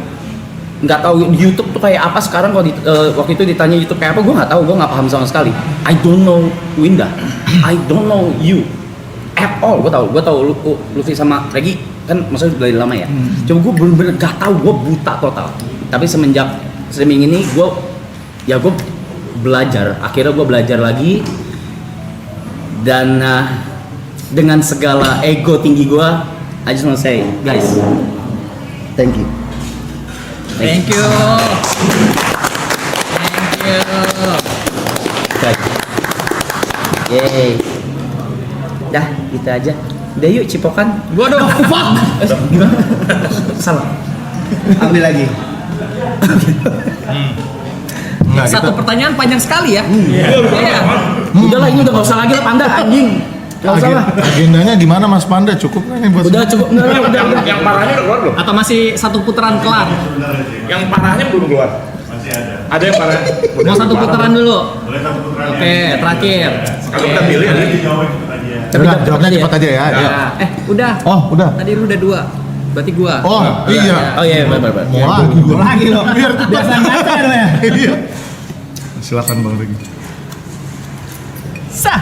nggak tahu di YouTube tuh kayak apa sekarang. Kalau waktu itu ditanya YouTube kayak apa, gue nggak tahu, gue nggak paham sama sekali. I don't know Winda, I don't know you at all. Gue tahu Luffy sama Regi kan maksudnya dari lama ya. Cuma gue bener-bener gak tahu, gue buta total. Tapi semenjak streaming ini gue belajar. Akhirnya gue belajar lagi dan dengan segala ego tinggi gue, I just want to say, guys, thank you. Thank you. Yeay. Dah, gitu aja. Udah yuk cipokan. Gua dong. Fuck. Gimana? Salah. Ambil lagi. Enggak, Satu pertanyaan panjang sekali ya. Iya. Udahlah, ini udah gak usah lagi lah Panda, anjing. Gak usah lah. Agendanya gimana Mas Panda? Cukup nggak nih buat Udah cukup. Udah. Yang parahnya udah keluar belum? Atau masih satu putaran kelar? Yang parahnya belum keluar. Masih ada. Ada yang parah. Mau satu putaran dulu. Boleh satu putaran. Oke, terakhir. Kalau kita pilih Jadi ada. dijawab cepet aja. Udah, jawabnya cepat aja ya. Ya. Udah. Oh, udah. Tadi lu udah 2. Berarti gua. Oh, iya. Oh iya, benar. Mau lagi gua. Lagi loh. Biar Biasa ngaca lo ya. Iya. Silakan Bang Regi. Sah.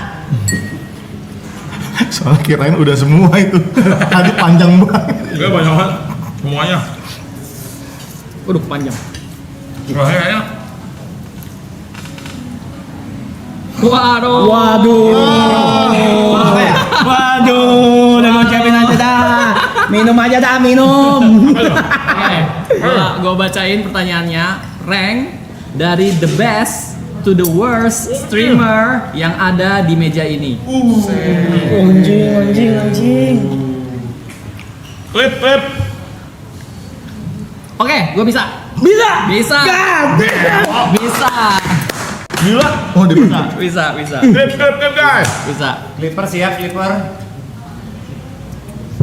Soalnya kirain udah semua itu. Tadi panjang banget. Enggak banyak banget. Semuanya. Waduh, panjang. Kayaknya Waduh. Waduh, udah ngucapin aja dah. Minum aja dah, minum. Gua bacain pertanyaannya. Rank dari the best to the worst streamer yang ada di meja ini. Anjing. Klip. Oke, gua bisa. Bisa. Gila. Oh, di mana? Bisa. Klip guys. Bisa. Clipper siap, Clipper.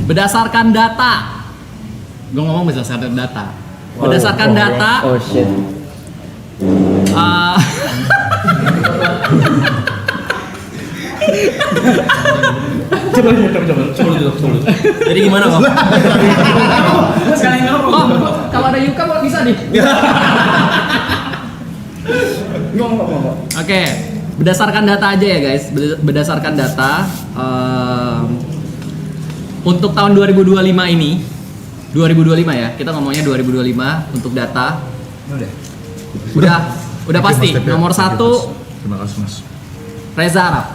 Berdasarkan data. Gua ngomong berdasarkan data. Berdasarkan data. Oh shit. Coba dulu. Jadi gimana, Bang? Kalau ada Yuka bisa nih. Oke, berdasarkan data aja ya guys. Berdasarkan data untuk tahun 2025 ini, 2025 ya. Kita ngomongnya 2025 untuk data. Udah pasti. Nomor 1 Terima kasih Mas. Reza Arab.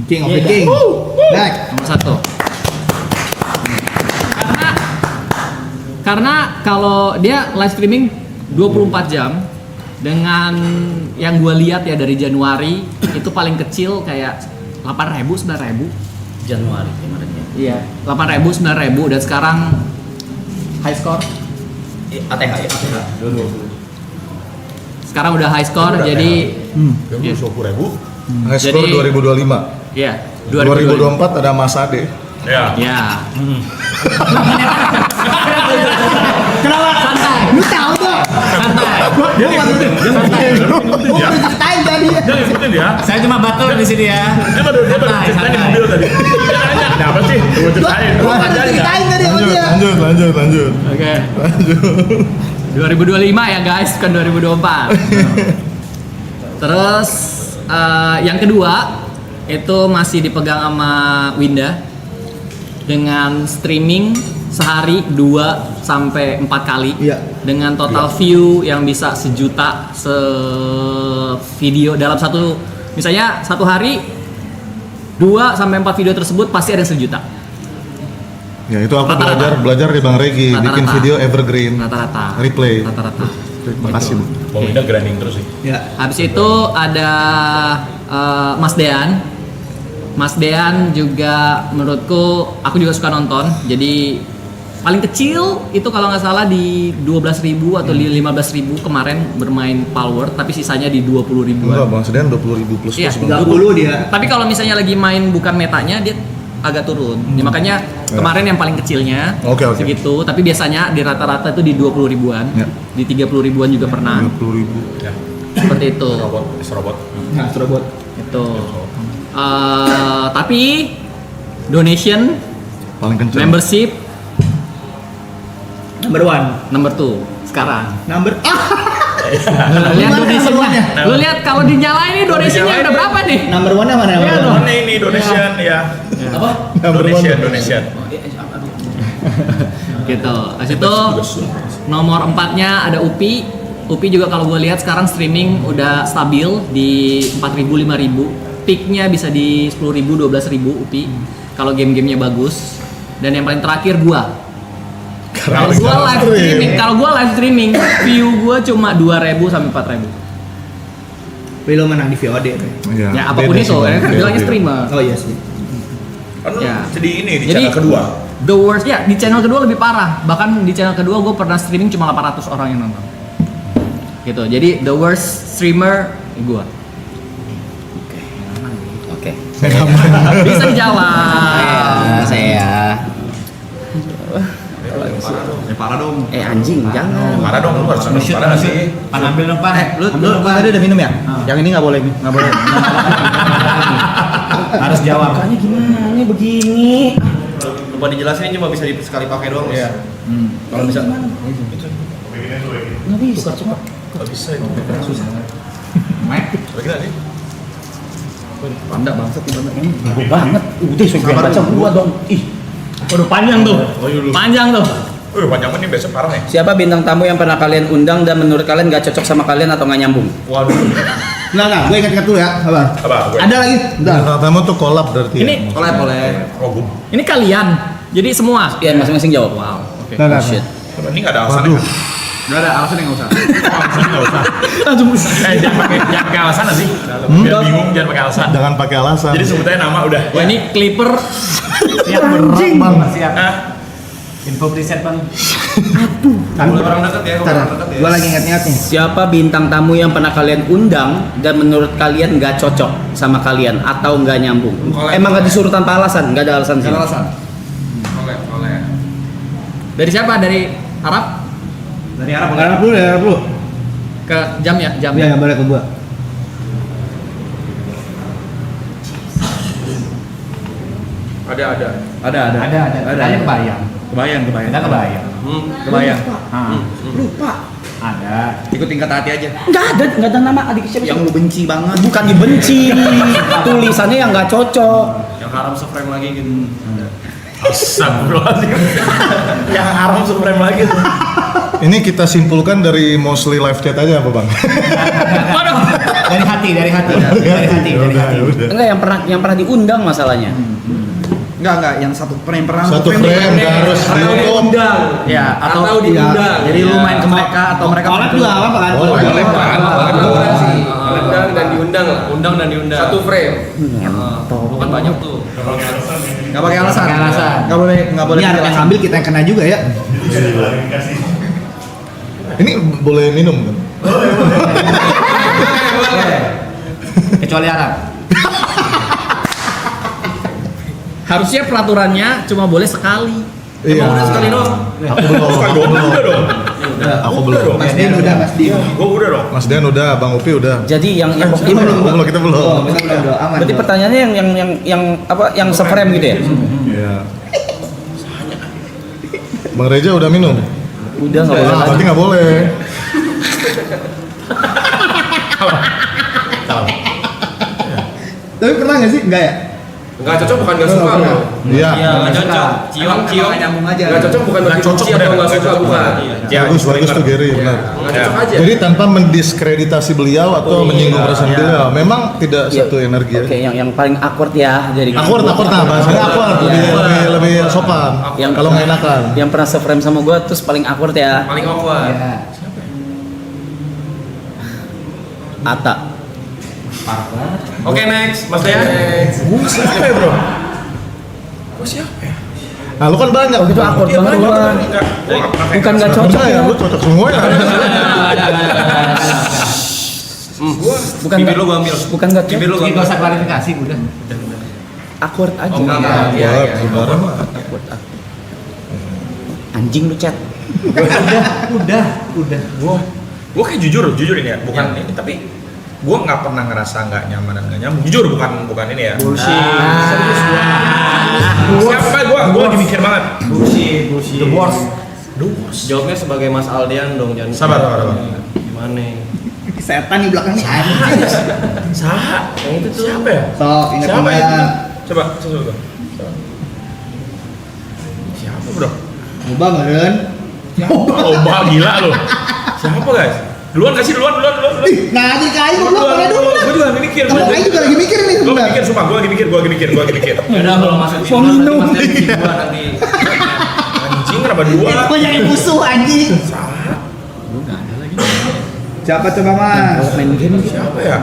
King of the King. Back. Nomor 1. Karena kalau dia live streaming 24 jam dengan yang gue lihat ya dari Januari itu paling kecil kayak 8.000 9.000 Januari kemarinnya. Iya, 8.000 9.000 dan sekarang high score. ATH ya. Sekarang udah high score jadi Yang 20.000. High score Jadi- 2025. ya 2024 ada Mas Ade. Ya. Ya. Kenapa? Lu tahu tuh? Dia ngikutin ya. Ceritain tadi. Dia ngikutin ya. Saya cuma batul di sini ya. Dia baru ceritain di mobil tadi. Dia nanya, "Ada apa sih?" Gua ceritain. Gua kan ceritain tadi sama dia. Lanjut. Oke. 2025 ya guys, bukan 2024. Terus yang kedua itu masih dipegang sama Winda dengan streaming sehari 2 sampai 4 kali Iya. dengan total view yang bisa 1 juta video dalam satu, misalnya satu hari 2 sampai 4 video tersebut pasti ada 1 juta Ya itu aku Rata-rata. belajar di Bang Regi, Rata-rata. bikin video evergreen. rata-rata. Replay. Rata-rata. Terima kasih Bu. Bang Winda grinding terus sih. Ya. Habis itu ada Mas Dean. Mas Dean juga menurutku aku juga suka nonton. Jadi paling kecil itu kalau nggak salah di 12.000 atau di 15.000 kemarin bermain Palworld, tapi sisanya di 20 ribuan. Enggak Bang, Sedan 20.000 plus Iya, plus Bang. 30 dia. Tapi kalau misalnya lagi main bukan metanya dia agak turun. Ya, makanya kemarin yang paling kecilnya Oke. segitu, tapi biasanya di rata-rata itu di 20 ribuan. Ya. Di 30 ribuan juga pernah. 30.000. Ya. Seperti itu. Robot. Nah, robot. Itu. Tapi donation, Paling kenceng. membership Number 1. Number 2 sekarang. Number Lihat donation-nya. Lu lihat kalau dinyalain ini donation-nya udah berapa nih? Number 1 mana? Iya dong. Mana ini donation ya? Apa? Donation. Gitu. Habis itu nomor 4-nya ada Upi. Upi juga kalau gue lihat sekarang streaming udah stabil di 4.000 5.000. Peak-nya bisa di 10.000 12.000 Upi. Kalau game-gamenya bagus. Dan yang paling terakhir gua. Kalau gua live streaming, view gua cuma 2.000 sampai 4.000. Tapi lo menang di VOD tuh. Iya, Ya apapun beda itu, sih, Bang. bilangnya Beda. streamer. Oh iya sih. Kan lu Ya. jadi ini di Jadi channel kedua. The worst ya di channel kedua lebih parah. Bahkan di channel kedua gue pernah streaming cuma 800 orang yang nonton. Gitu. Jadi the worst streamer gue. Oke. Bisa dijawab. Saya. Parah dong. Anjing, jangan. Marah dong, lu harus parah nggak sih? Pan ambil dong, Pan. Lu tadi udah minum ya? Yang ini nggak boleh. Harus jawab. Makanya gimana begini? Lupa dijelasin ini cuma bisa sekali pakai doang. Iya. Kalau bisa Nggak bisa. Nggak bisa itu. Bagi lagi. Panda bangsat ibaratnya. Gue banget. Udah, saya baca gua dong. Ih. Waduh panjang tuh. Panjang tuh. Panjang ini besok parah nih. Siapa bintang tamu yang pernah kalian undang dan menurut kalian gak cocok sama kalian atau gak nyambung? Waduh. Nah, gue ingat dulu ya. Apa? Apa? Ada lagi. Bentar. Pertama tuh collab berarti. Ini boleh. Oh, gue. ini kalian. Jadi semua. Iya, masing-masing jawab. Wow. Oke. Nah, Shit. Ini nggak ada alasannya. Waduh. Kan? Enggak ada alasan yang enggak usah. Alasannya nggak usah. Langsung Jangan pakai alasan sih. Biar bingung, jangan pakai alasan. Jangan pakai alasan. Jadi sebutannya nama udah. Wah ini Clipper. Siap Anjing. Bang, siap. Hah? Info preset, Bang. Orang deket ya, orang deket ya. Gue lagi ingat-ingat nih. Siapa bintang tamu yang pernah kalian undang dan menurut kalian gak cocok sama kalian atau gak nyambung? Emang gak disuruh tanpa alasan? Gak ada alasan sih. Enggak alasan. Oleh. Dari siapa? Dari Arab Dari Arab boleh. Arab dulu. ke jam ya? Jam. Iya, balik ke gua. Ada. Ada. Tanya kebayang. Kebayang. Ada kebayang. Kebayang. Lupa. Ada. Ikut tingkat hati aja. Gak ada nama adik siapa? Yang lu benci banget. Bukan dibenci. Tulisannya yang gak cocok. Yang haram seframe lagi gitu. Astagfirullahaladzim. Yang haram supreme lagi tuh. Ini kita simpulkan dari mostly live chat aja apa bang? Dari hati. Udah. Enggak, yang pernah diundang masalahnya. Enggak, yang satu frame pernah. Satu frame nggak harus dihukum. Ya, Atau diundang. Jadi lu main ke mereka atau mereka Collab juga nggak apa-apa kan? Boleh. Undang dan diundang lah. Undang dan diundang. Satu frame. Bukan banyak tuh. Nggak pakai alasan. Nggak alasan. Nggak boleh. Ini yang ngambil kita yang kena juga ya. Ini boleh minum kan? kecuali Arab. Harusnya peraturannya cuma boleh sekali. Iya. Udah sekali doang. Aku belum. Udah dong. Aku belum. Mas Dian udah, Mas Dian. Gue udah dong. Mas Dian udah, Bang Upi udah. Jadi yang Belum, kita belum. Oh, kita udah aman. berarti pertanyaannya yang apa? Yang seframe gitu ya? Iya. Bang Reja udah minum? Udah nggak boleh. Berarti nggak boleh. Tapi pernah nggak sih? Enggak ya? Enggak cocok bukan enggak suka bro. Iya. Enggak cocok. Ciong. Nyambung aja. Enggak cocok bukan Nggak berarti cocok, benci atau enggak suka bukan. Bagus tuh Gary, benar. Enggak cocok aja. Jadi tanpa mendiskreditasi beliau atau menyinggung perasaan beliau, memang tidak satu energi ya. Oke, yang paling awkward ya dari Awkward nah bahasanya awkward, lebih sopan. Kalau nggak enakan. Yang pernah seframe sama gue terus paling awkward ya. Paling awkward. Ata. Oke next, Mas Dea. Siapa ya bro? Nah, lu kan banyak. Itu awkward banget gua. Bukan nggak cocok Masa ya, ya. lu cocok semua ya. Bukan Bibir lu gua ambil. Bukan nggak Bibir lu cocok. gua Enggak ambil. usah klarifikasi udah. Awkward aja. Oh, enggak. Iya, iya. Lebaran mah. Awkward. Anjing lu chat. Udah. Gue kayak jujur ini ya, bukan ini, tapi gue nggak pernah ngerasa nggak nyaman dan nggak nyambung. Jujur bukan ini ya. Bullshit. Siapa gue lagi mikir banget. Bullshit. The worst. Jawabnya sebagai Mas Aldian dong, jangan. Sabar. Gimana? Setan di belakang nih. Yang itu tuh siapa ya? Sok, ingat Siapa ingat. itu? Coba. Siapa bro? Ubah meren. Oba gila lo. Siapa guys? Duluan kasih duluan. Nah, jadi kayu belum boleh dulu. Gue juga lagi mikir. Kamu kayu juga lagi mikir nih Gue sebentar. mikir, sumpah gue lagi mikir. Udah kalau masuk di Mau minum. nanti. Anjing kenapa dua? Kok jadi musuh anjing? Lu nggak ada lagi. Siapa coba Mas? Main game Siapa ya?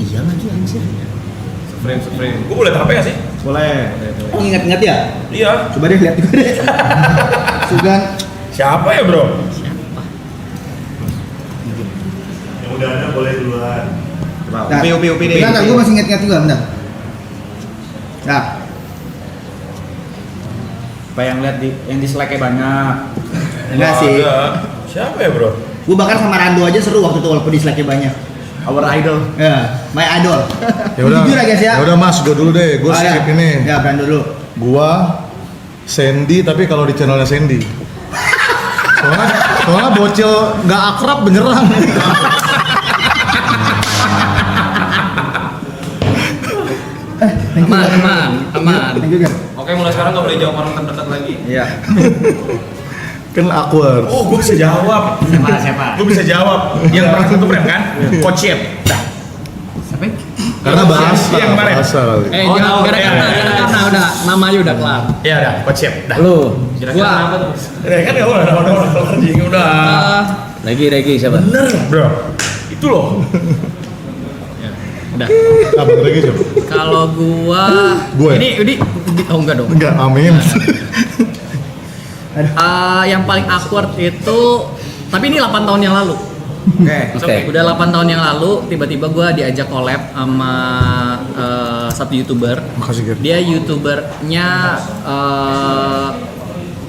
Iya lagi anjir. Frame. Gue boleh HP gak sih? Boleh. Oh, ingat-ingat ya? Iya. Coba deh lihat juga deh. Sugan. Siapa ya bro? Yang udah ada boleh duluan. Nah, Upi nih. Bentar, gue masih ingat-ingat juga, bentar. Nah, Apa yang lihat yang dislike-nya banyak. enggak sih. Ada. Siapa ya bro? Gue bahkan sama Rando aja seru waktu itu walaupun dislike-nya banyak. Our idol. Ya, my idol. Ya udah. Jujur ya guys ya. Ya udah Mas, gue dulu deh. Gue Oh, skip ya. ini. Ya, Brando dulu. Gua Sandy tapi kalau di channelnya Sandy. Soalnya bocil nggak akrab beneran. Aman. Thank you, Gan. Oke, mulai sekarang nggak boleh jawab orang terdekat lagi. Iya. Kan awkward. Oh gue bisa jawab. Siapa? Gue bisa jawab. Yang pernah satu frame kan? Coach Yep. Dah. Karena bahasa. Iya, kemarin. Bahasa kali. Jangan karena udah namanya udah kelar. Iya dah. Coach Yep. Dah. Lu. Kira-kira apa tuh? Ya kan gak boleh orang anjing udah. Regi siapa? Bener bro. Itu loh. Udah. Abang lagi siapa? Kalau gua Gue. ini oh enggak dong. Enggak, amin. Yang paling awkward itu tapi ini 8 tahun yang lalu. Oke. Udah 8 tahun yang lalu tiba-tiba gua diajak collab sama satu YouTuber. Makasih, Ger. Dia YouTubernya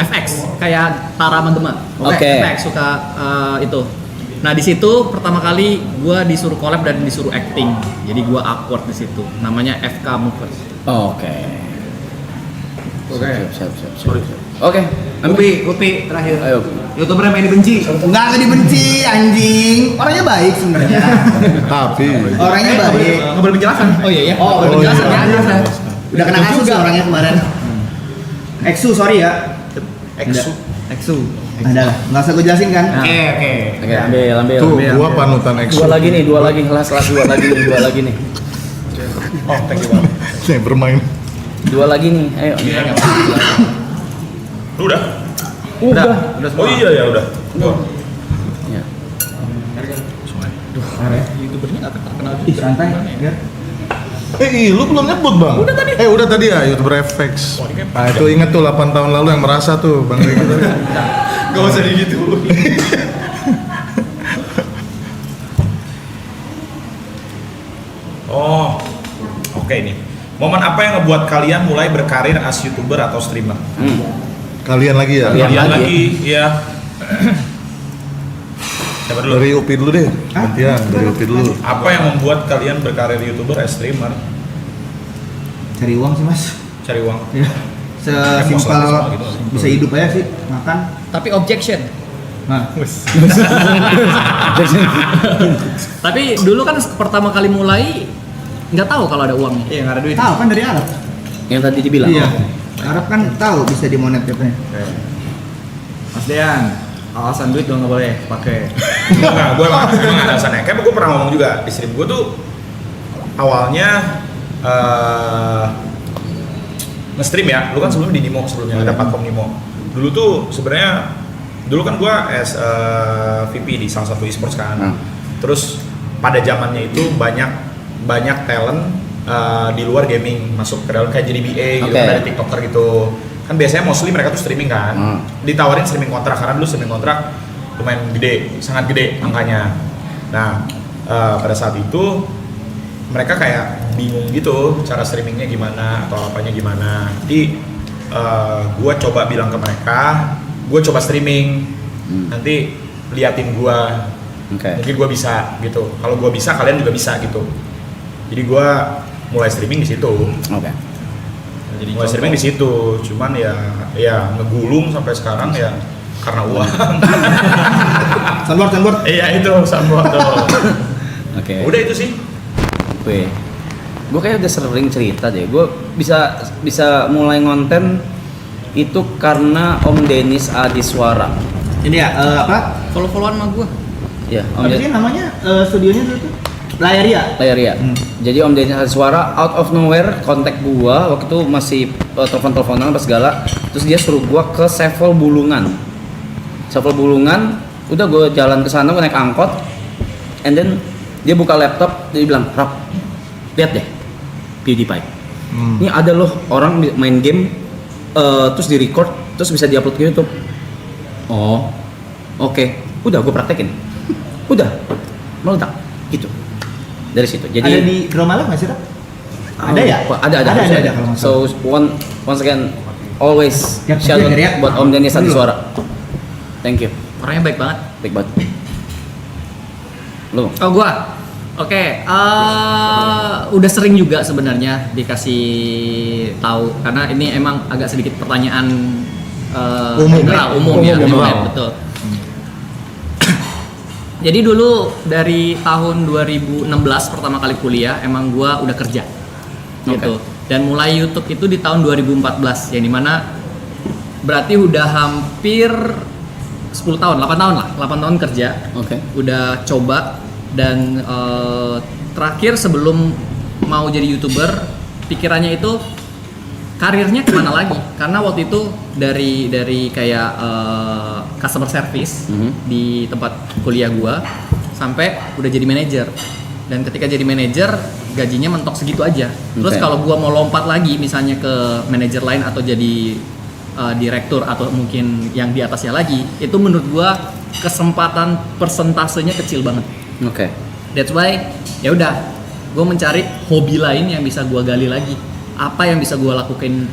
FX kayak Tara Mandema. Oke. FX suka itu. Nah di situ pertama kali gue disuruh collab dan disuruh acting, jadi gue awkward di situ. Namanya FK Movers. Oke. Siap. Oke. Upi terakhir. Ayo. YouTuber yang dibenci. Enggak dibenci anjing. Orangnya baik sebenarnya. Tapi Orangnya baik. Nggak boleh penjelasan. Oh iya ya. Oh, Oh, penjelasan iya. ya. Udah kena kasus juga orangnya kemarin. Exu, sorry ya. Exu. Ada lah, nggak usah gue jelasin kan? Oke. Oke, ambil. tuh gua panutan EXO. Dua lagi nih. Kelas dua lagi nih. Oh thank you banget. Nih, bermain. Dua lagi nih. Ayo. Lu udah? Udah. Oh iya ya udah. Gua. Ya. Ih, santai. Ya. Lu belum nyebut bang? Udah tadi ya, YouTuber FX. Nah itu inget tuh 8 tahun lalu yang merasa tuh bang Regi tadi. Gak usah gitu. Oh, oke nih. Momen apa yang ngebuat kalian mulai berkarir as YouTuber atau streamer? Kalian lagi ya? Kalian. Kalian lagi. lagi, iya. Siapa dulu? Dari Upi dulu deh. Gantian, dari Upi dulu. Apa yang membuat kalian berkarir YouTuber as streamer? Cari uang sih mas. Cari uang. Ya. Sesimpel Semua gitu. bisa hidup aja sih, makan. Tapi objection. Nah, Tapi dulu kan pertama kali mulai nggak tahu kalau ada uangnya. Iya, nggak ada duit. tahu kan dari Arab. Yang tadi dibilang. Iya. Arab kan tahu bisa dimonet katanya. Mas Dean, alasan duit dong nggak boleh pakai. Enggak, gue emang alasannya. Kayak gue pernah ngomong juga di stream gue tuh awalnya nge-stream ya. Lu kan sebelumnya di Nimo sebelumnya ada platform Nimo. Dulu tuh sebenarnya dulu kan gue as VP di salah satu e-sports kan. Terus pada zamannya itu banyak talent di luar gaming masuk ke dalam kayak jadi BA gitu kan, ada TikToker gitu. Kan biasanya mostly mereka tuh streaming kan. Ditawarin streaming kontrak karena dulu streaming kontrak lumayan gede, sangat gede angkanya. Nah, pada saat itu mereka kayak bingung gitu cara streamingnya gimana atau apanya gimana. Jadi gue coba bilang ke mereka, gue coba streaming, nanti liatin gue, mungkin gue bisa gitu. Kalau gue bisa, kalian juga bisa gitu. Jadi gue mulai streaming di situ. Jadi mulai streaming di situ, cuman ya ngegulung sampai sekarang ya karena uang. Soundboard. Iya itu soundboard tuh. Oke. Udah itu sih. Gue kayak udah sering cerita deh. Gue bisa mulai ngonten itu karena Om Denis Adiswara. Ini ya apa? Follow-followan sama gua. Ya, Om Apa sih namanya studionya dulu tuh? Layaria. Jadi Om Denis Adiswara out of nowhere kontak gua waktu itu masih telepon-teleponan apa segala. Terus dia suruh gua ke Sevel Bulungan. Udah gua jalan ke sana, gua naik angkot. And then dia buka laptop, dia bilang, "Rap, lihat deh PewDiePie. Ini ada loh orang main game terus di record terus bisa diupload ke YouTube." Oh, oke. Udah gue praktekin. Udah meledak gitu. Dari situ. Jadi Ada di Kromala nggak sih, Rap? Ada ya? Ada. Kalau nggak So once again always Ya, shout out ya. buat Om Denis Adiswara. Thank you. Orangnya baik banget. Baik banget. Lo. Oh gua. Oke, udah sering juga sebenarnya dikasih tahu karena ini emang agak sedikit pertanyaan umum ya, betul. Jadi dulu dari tahun 2016 pertama kali kuliah emang gua udah kerja gitu. Dan mulai YouTube itu di tahun 2014 yang dimana berarti udah hampir 10 tahun, 8 tahun lah, 8 tahun kerja. Udah coba dan terakhir sebelum mau jadi YouTuber pikirannya itu karirnya kemana lagi, karena waktu itu dari kayak customer service di tempat kuliah gua sampai udah jadi manajer, dan ketika jadi manajer gajinya mentok segitu aja. Terus kalau gua mau lompat lagi misalnya ke manajer lain atau jadi direktur atau mungkin yang di atasnya lagi, itu menurut gua kesempatan persentasenya kecil banget. That's why ya udah gua mencari hobi lain yang bisa gua gali lagi. Apa yang bisa gue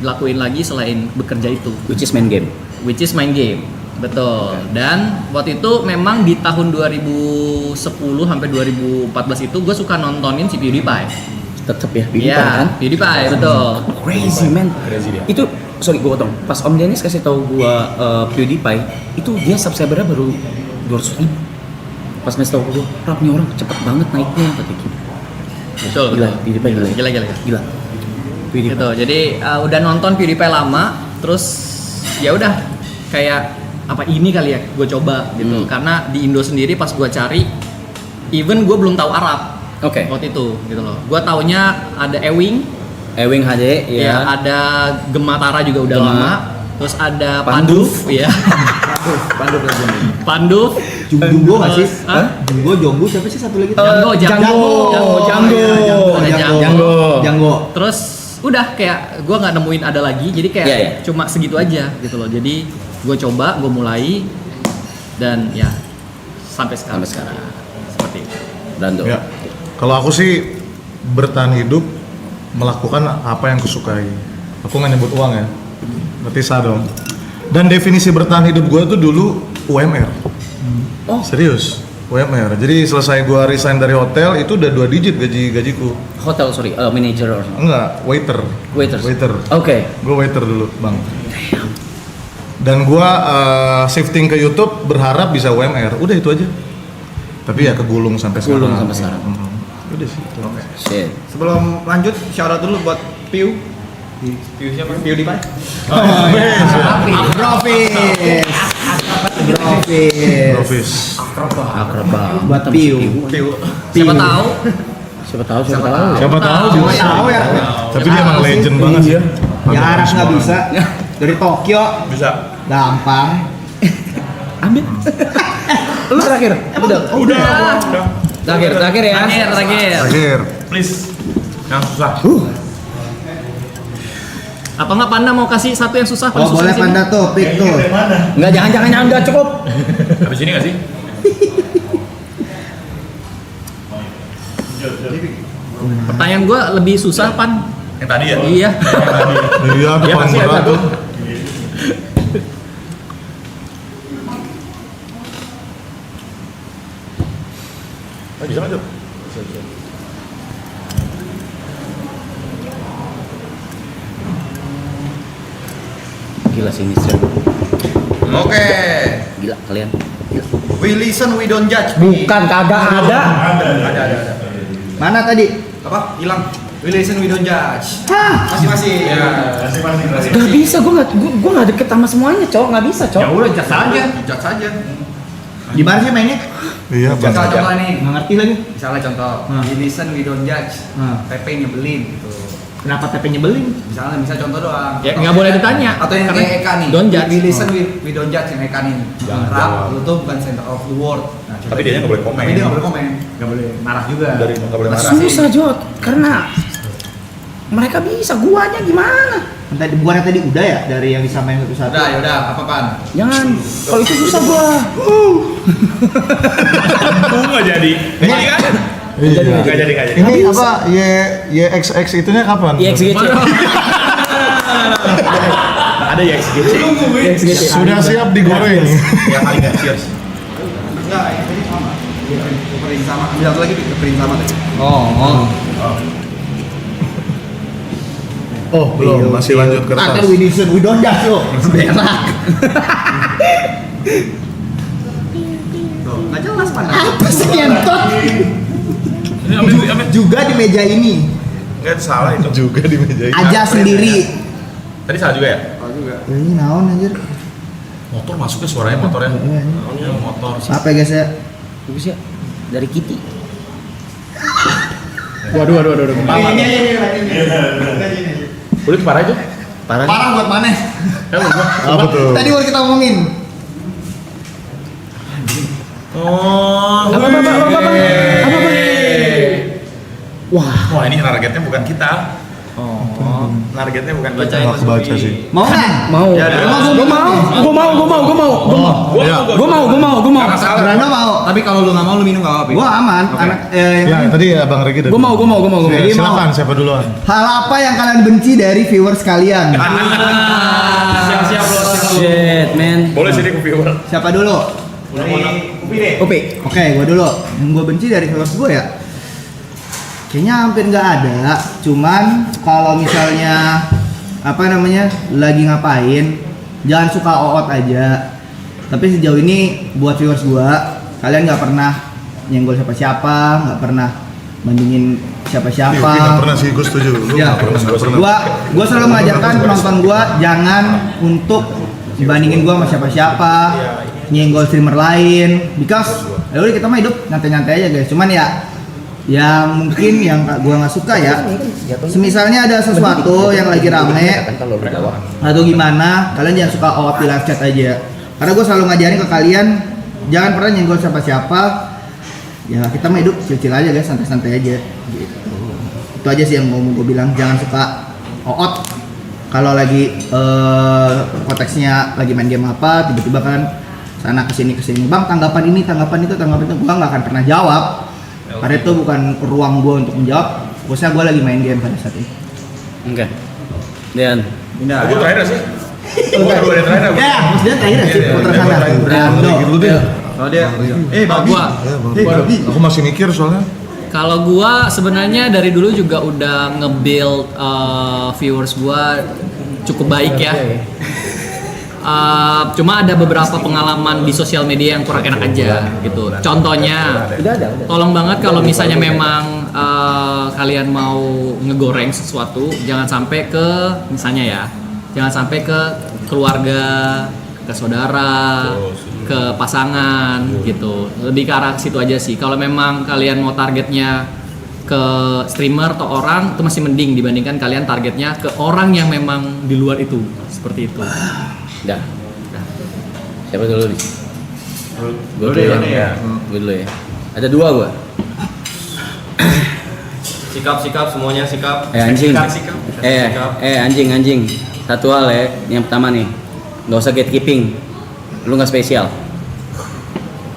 lakuin lagi selain bekerja itu, which is main game, betul. Dan waktu itu memang di tahun 2010 sampai 2014 itu gue suka nontonin si PewDiePie. Tetep ya PewDiePie kan? PewDiePie, betul. Crazy man. Itu sorry gue potong. Pas Om Denis kasih tahu gue PewDiePie, itu dia subscribernya baru 200.000. Pas ngasih tahu gue, "Rap, nih orang cepet banget naiknya," kata gitu. Betul. Gila, PewDiePie gila. Gitu. Jadi udah nonton PewDiePie lama, terus ya udah kayak apa ini kali ya gue coba gitu. Karena di Indo sendiri pas gue cari, even gue belum tahu Arab. Waktu itu gitu loh. Gue taunya ada Ewing HD, ya ada Gematara juga udah lama. Terus ada Panduf, ya. Panduf. Jumbo nggak sih? Jumbo siapa sih satu lagi? Django. Terus udah kayak gue nggak nemuin ada lagi, jadi kayak cuma segitu aja gitu loh. Jadi gue coba, gue mulai dan ya sampai sekarang seperti itu. Brando. Ya. Kalau aku sih bertahan hidup melakukan apa yang kusukai. Aku nggak nyebut uang ya, berarti sah dong. Dan definisi bertahan hidup gue tuh dulu UMR. Oh serius? UMR. Jadi selesai gua resign dari hotel itu udah 2 digit gajiku. Hotel manager or something. Enggak, waiter. Oke. Gua waiter dulu, Bang. Dan gua shifting ke YouTube berharap bisa UMR. Udah itu aja. Tapi ya kegulung sampai sekarang. Udah sih. Shit. Sebelum lanjut, shout out dulu buat Piu siapa? PewDiePie. Profis. Akrab banget. Buat Piu. Siapa tahu ya. Tapi dia emang legend banget sih. Yang Arab nggak bisa. Dari Tokyo Bisa. gampang. Ambil. Lu terakhir. Udah. Terakhir ya. Terakhir. Please. Yang susah. Apa nggak Panda mau kasih satu yang susah? Oh boleh Panda tuh, pick tuh. Enggak, jangan cukup. Habis ini nggak sih? Pertanyaan gue lebih susah Pan. Yang tadi ya? Iya. Iya, itu paling berat tuh. Bisa nggak tuh? Gila sih ini. Oke. Gila kalian. We listen, we don't judge. Bukan, kagak ada. Ada. Mana tadi? Apa? Hilang. We listen, we don't judge. Hah? Masing-masing. Ya. Gak bisa, gue nggak deket sama semuanya, cowok, nggak bisa, Ya cowok. udah judge aja. Judge aja. Gimana sih mainnya? Iya, Bang. Misalnya contoh nih. Nggak ngerti lagi. Misalnya contoh. We listen, we don't judge. Pepe nyebelin gitu. Kenapa Pepe nyebelin? Misal contoh doang. Ya nggak boleh ditanya. Atau yang Karena kayak Eka nih. don't judge. We listen, we don't judge yang Eka nih. Jangan Rap, jawab. lu tuh bukan center of the world. Nah, Tapi dia nggak boleh komen. Tapi dia nggak boleh komen. Nggak boleh marah juga. Dari nggak boleh marah. Susah Jod, karena mereka bisa, guanya gimana? Bukannya tadi udah ya dari yang disamain satu-satu? Udah, yaudah, apa-apaan? Jangan, kalau itu susah gua. Nggak jadi. Nggak jadi kan? Iya. Nggak jadi. Ini apa? YXX itunya kapan? YXGC. Ada ya XGC. YXGC. Sudah siap digoreng. Ya kali nggak cheers. Enggak, yang tadi sama. Print sama. Ambil satu lagi, print sama tadi. Oh, belum. Masih lanjut kertas. Kan we listen, we don't judge lo. Berak. Tuh, nggak jelas mana. Apa sih ngentot? Ini ambil. Juga di meja ini. Nggak salah itu. Juga di meja ini. Aja sendiri. Tadi salah juga ya? Kalau juga. Ini naon anjir. Motor masuknya suaranya motornya. Naonnya motor. Apa ya guys ya? Bagus ya, dari Kitty. Waduh. Kulit parah itu? Parah. Parah buat mana? Apa tuh? Tadi baru kita ngomongin. Oh. Apa? Wah, ini targetnya bukan kita. Targetnya bukan kita. Nggak kebaca sih. Mau nggak? Mau. Ya, udah. Gua mau. Brando mau. Tapi kalau lu nggak mau, lu minum nggak apa-apa. Gua aman. Oke. Anak Ya, tadi Abang Regi udah. Gua mau. Jadi mau. Silakan, siapa duluan? Hal apa yang kalian benci dari viewers kalian? Siap-siap lo. Shit, man. Boleh sini ke viewer. Siapa dulu? Oke. Oke, gua dulu. Yang gua benci dari viewers gua ya, kayaknya hampir nggak ada. Cuman kalau misalnya lagi ngapain, jangan suka oot aja. Tapi sejauh ini buat viewers gua, kalian nggak pernah nyenggol siapa-siapa, nggak pernah bandingin siapa-siapa. Nggak pernah sih, gue setuju. Lu Ya, nggak pernah. gua selalu mengajarkan penonton gua jangan untuk dibandingin gua sama siapa-siapa, nyenggol streamer lain, because ya udah kita mah hidup nyantai-nyantai aja guys. Cuman ya mungkin yang gua nggak suka ya, semisalnya ada sesuatu yang lagi rame atau gimana, kalian jangan suka out di live chat aja. Karena gua selalu ngajarin ke kalian jangan pernah nyenggol siapa-siapa. Ya kita mah hidup chill-chill aja guys, santai-santai aja gitu. Itu aja sih yang mau gue bilang, jangan suka out kalau lagi konteksnya lagi main game apa, tiba-tiba kan sana kesini bang tanggapan ini gue nggak akan pernah jawab karena itu bukan ruang gue untuk menjawab. Khususnya gue lagi main game pada saat ini. Oke. Dan Gue terakhir sih. Gue dua yang terakhir. Ya, maksudnya terakhir sih putra sana. Brando. Dulu deh. Kalau dia, Kalau gua, Aku masih mikir soalnya. kalau gua sebenarnya dari dulu juga udah nge-build viewers gua cukup baik ya. Cuma ada beberapa pengalaman di sosial media yang kurang enak aja gitu. Contohnya, tolong banget kalau misalnya memang kalian mau ngegoreng sesuatu, jangan sampai ke misalnya jangan sampai ke keluarga, ke saudara, ke pasangan gitu. Lebih ke arah situ aja sih. Kalau memang kalian mau targetnya ke streamer atau orang, itu masih mending dibandingkan kalian targetnya ke orang yang memang di luar itu. Seperti itu. Dah. Siapa dulu nih? Gue dulu ya. Gue dulu ya. Ada dua gua. Sikap semuanya sikap. Anjing. Sikap. Anjing. Satu hal ya, yang pertama nih, nggak usah gatekeeping. Lu nggak spesial.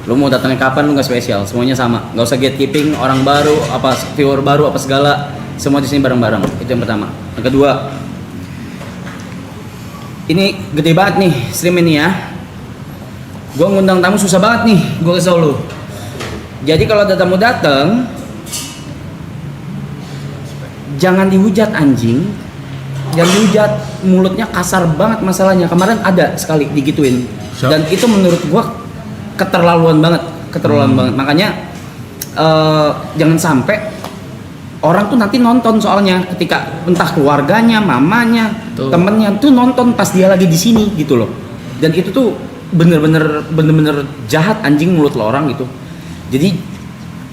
Lu mau datangnya kapan lu nggak spesial. Semuanya sama. Nggak usah gatekeeping orang baru, apa viewer baru, apa segala. Semua di sini bareng-bareng. Itu yang pertama. Yang kedua, ini gede banget nih stream ini ya. Gua ngundang tamu susah banget nih. Gua kesel lu. Jadi kalau ada tamu datang, jangan dihujat anjing. Jangan dihujat, mulutnya kasar banget masalahnya. Kemarin ada sekali digituin. Siap. Dan itu menurut gua keterlaluan banget. Makanya jangan sampai orang tuh nanti nonton soalnya ketika entah keluarganya, mamanya, Betul. temennya tuh nonton pas dia lagi di sini gitu loh. Dan itu tuh bener-bener jahat anjing mulut lo orang gitu. Jadi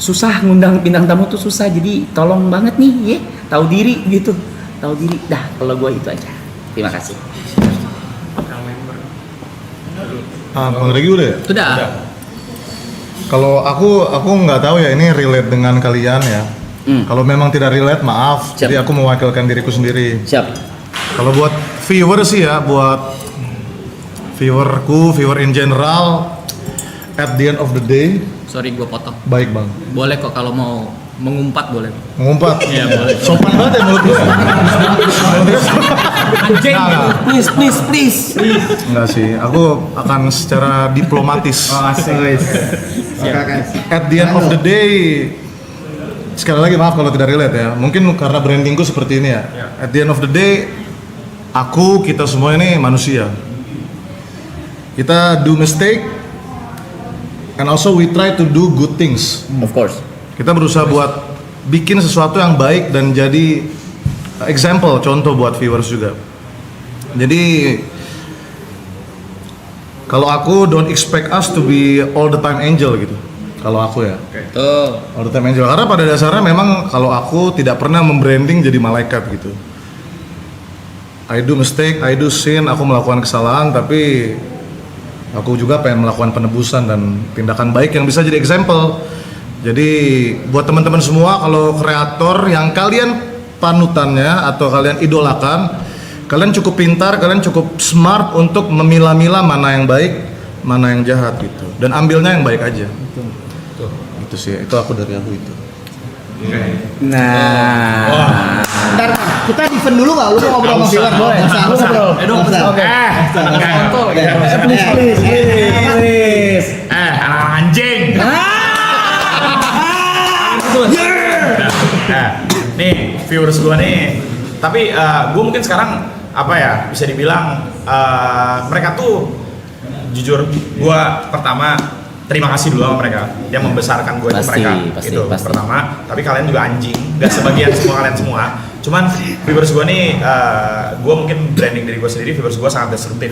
susah ngundang bintang tamu tuh susah. Jadi tolong banget nih ya, tahu diri gitu. Tahu diri. Dah, kalau gua itu aja. Terima kasih. Bang Regi udah ya? Sudah. Kalau aku nggak tahu ya ini relate dengan kalian ya. Kalau memang tidak relate maaf. Siap. Jadi aku mewakilkan diriku sendiri. Siap. Kalau buat viewer sih ya, buat viewer in general, at the end of the day, Sorry gue potong. baik bang. Boleh kok kalau mau mengumpat boleh. Mengumpat. Iya, boleh. Sopan banget ya mulut lu. Anjing, please. Enggak sih, aku akan secara diplomatis. At the end of the day, sekali lagi maaf kalau tidak relate ya. Mungkin karena brandingku seperti ini ya. At the end of the day, kita semua ini manusia. Kita do mistake, and also we try to do good things. Of course. Kita berusaha buat bikin sesuatu yang baik dan jadi example, contoh buat viewers juga. Jadi kalau aku don't expect us to be all the time angel gitu. Kalau aku ya. Tuh. All the time angel. Karena pada dasarnya memang kalau aku tidak pernah membranding jadi malaikat gitu. I do mistake, I do sin, aku melakukan kesalahan, tapi aku juga pengen melakukan penebusan dan tindakan baik yang bisa jadi example. Jadi buat teman-teman semua, kalau kreator yang kalian panutannya atau kalian idolakan, kalian cukup pintar, kalian cukup smart untuk memilah-milah mana yang baik, mana yang jahat gitu. Dan ambilnya yang baik aja. Itu sih, itu aku dari aku itu. Nah. Bentar, kita event dulu nggak? Lu mau ngobrol sama viewer? Boleh. Lu ngobrol. Oke. Please. Anak anjing. Nih viewers gua nih, tapi gua mungkin sekarang apa ya bisa dibilang mereka tuh jujur gua pertama terima kasih dulu sama mereka yang membesarkan gua itu mereka itu pertama, tapi kalian juga anjing, gak sebagian semua kalian semua, cuman viewers gua nih gua mungkin branding diri gua sendiri, viewers gua sangat destruktif.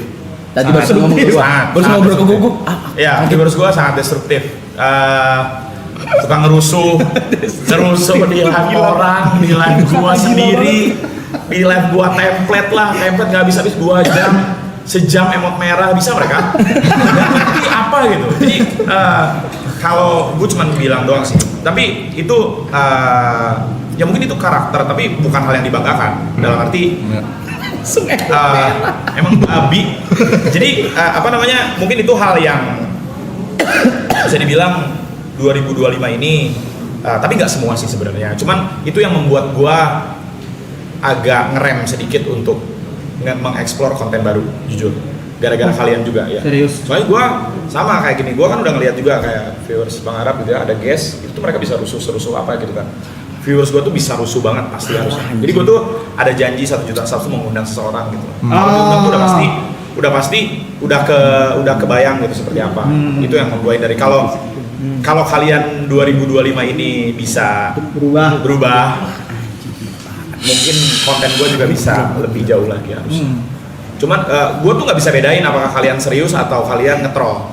Tadi baru ngomong ngobrol ke gugup. Ya, viewers gua sangat destruktif. Suka ngerusuh di live orang, di live gua sendiri, di live gua template nggak habis 2 jam, sejam emot merah bisa mereka. Nggak ngerti apa gitu. Jadi kalau gua cuma bilang doang sih, tapi itu ya mungkin itu karakter, tapi bukan hal yang dibanggakan. Dalam arti emang babi. Jadi mungkin itu hal yang bisa dibilang 2025 ini, tapi nggak semua sih sebenarnya. Cuman itu yang membuat gua agak ngerem sedikit untuk mengeksplor konten baru, jujur. Gara-gara kalian juga ya. Serius? Soalnya gua sama kayak gini, gua kan udah ngeliat juga kayak viewers Bang Arab gitu ya, ada guest, itu mereka bisa rusuh apa gitu kan. Viewers gua tuh bisa rusuh banget pasti harus. Jadi gua tuh ada janji 1 juta subs tuh mengundang seseorang gitu. Kalau diundang tuh udah pasti udah kebayang gitu seperti apa. Itu yang membuat dari kalau kalian 2025 ini bisa berubah, mungkin konten gue juga bisa lebih jauh lagi harusnya. Cuman gue tuh nggak bisa bedain apakah kalian serius atau kalian nge-troll.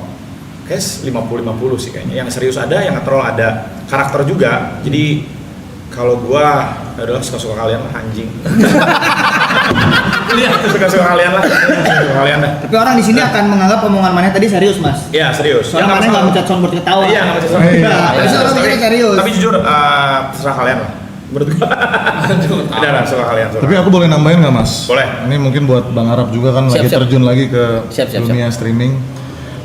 Kayak 50-50 sih kayaknya. Yang serius ada, yang nge-troll ada. Karakter juga. Jadi kalau gue adalah suka-suka kalian lah, anjing. Suka-suka kalian lah. Tapi orang di sini akan menganggap omongan Maneh tadi serius, Mas. Iya, serius. Soalnya Maneh nggak mencet soundboard ketawa. Iya, nggak mencet soundboard. Tapi orang mikirnya serius. Tapi jujur, terserah kalian lah. Menurut gua. Udah lah, suka kalian. Tapi aku boleh nambahin nggak mas? Boleh. Ini mungkin buat Bang Arab juga kan lagi terjun lagi ke dunia streaming.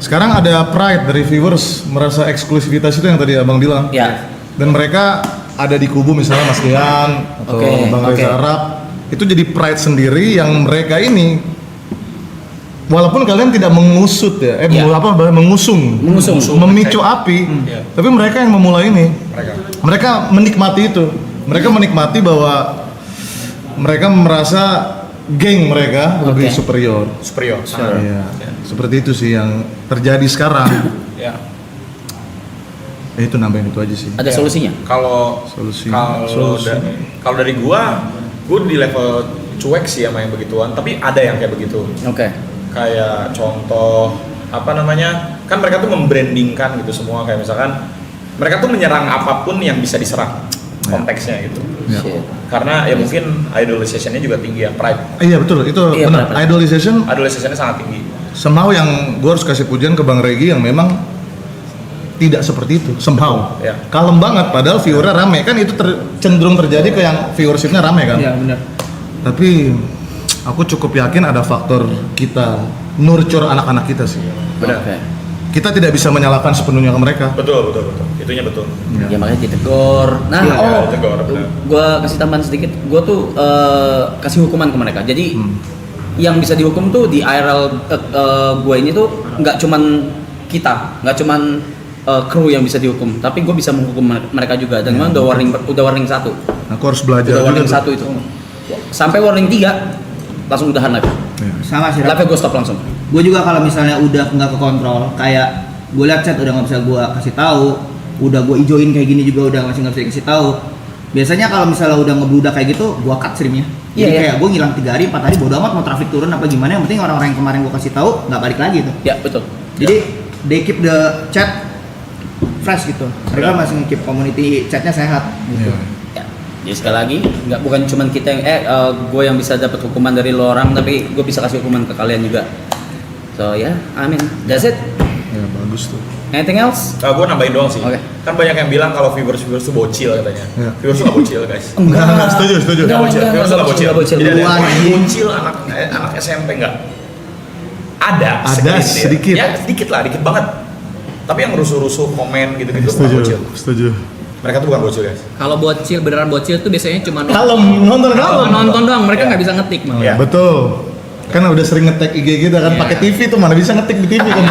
Sekarang ada pride dari viewers merasa eksklusivitas itu yang tadi abang bilang. Ya. Dan mereka ada di kubu misalnya Mas Dian atau Bang Reza Arab. Itu jadi pride sendiri yang mereka ini, walaupun kalian tidak mengusut ya, mengusung, memicu api, tapi mereka yang memulai ini. Mereka menikmati itu. Mereka menikmati bahwa mereka merasa geng mereka lebih superior. Superior. Iya. Seperti itu sih yang terjadi sekarang. Ya. Itu nambahin itu aja sih. Ada solusinya? Kalau Solusi. kalau dari gua di level cuek sih sama yang begituan, tapi ada yang kayak begitu. Oke. Kayak contoh apa namanya? Kan mereka tuh membrandingkan gitu semua, kayak misalkan mereka tuh menyerang apapun yang bisa diserang konteksnya gitu. Ya. Karena ya mungkin idolization-nya juga tinggi ya, pride. Iya betul, itu Iya, benar. benar. Idolization-nya sangat tinggi. Somehow yang gue harus kasih pujian ke Bang Regi yang memang tidak seperti itu, somehow. Ya. Kalem banget, padahal viewernya rame. Kan itu cenderung terjadi ke yang viewershipnya rame kan. Iya benar. Tapi aku cukup yakin ada faktor kita nurture anak-anak kita sih. Benar. Oke. Kita tidak bisa menyalahkan sepenuhnya ke mereka. Betul. Itunya betul. Ya makanya ditegur. Nah, Iya, ditegur, benar. gua kasih tambahan sedikit. Gua tuh kasih hukuman ke mereka. Jadi yang bisa dihukum tuh di IRL gua ini tuh nggak cuman kita, nggak cuman kru yang bisa dihukum, tapi gue bisa menghukum mereka juga. Dan memang udah warning 1. Aku harus belajar Udah juga warning tuh. 1 itu. Sampai warning 3 langsung udahan live. Sama sih. Live gue stop langsung. Gue juga kalau misalnya udah nggak ke kontrol, kayak gue liat chat udah nggak bisa gue kasih tahu, udah gue ijoin kayak gini juga udah masih nggak bisa kasih tahu. Biasanya kalau misalnya udah ngebludak kayak gitu, gue cut streamnya. Jadi Iya, kayak gue ngilang 3 hari, 4 hari, bodo amat mau traffic turun apa gimana, yang penting orang-orang yang kemarin gue kasih tahu nggak balik lagi tuh. Ya betul. Jadi they keep the chat fresh gitu. Mereka masih nge-keep community chatnya sehat gitu. Ya. Jadi sekali lagi, bukan cuman kita yang gue yang bisa dapat hukuman dari lo orang, tapi gue bisa kasih hukuman ke kalian juga. So ya, amin. That's it. Ya bagus tuh. Anything else? Gue nambahin doang sih. Oke. Kan banyak yang bilang kalau viewers tuh bocil katanya. Ya. Viewers tuh nggak bocil guys. Enggak, setuju. Nggak bocil. Viewers tuh nggak bocil. Nggak bocil. Tidak ada Duluan, yang anjing. bocil anak SMP nggak. Ada segelintir. sedikit. Ya sedikit lah, dikit banget. Tapi yang rusuh-rusuh komen gitu-gitu bukan bocil. Setuju. Mereka tuh bukan bocil guys. Kalau bocil beneran bocil tuh biasanya cuma Kalem, nonton kalem. nonton doang, mereka nggak bisa ngetik malah. Ya. Betul. Kan udah sering nge-tag IG kita kan pakai TV tuh mana bisa ngetik di TV kan.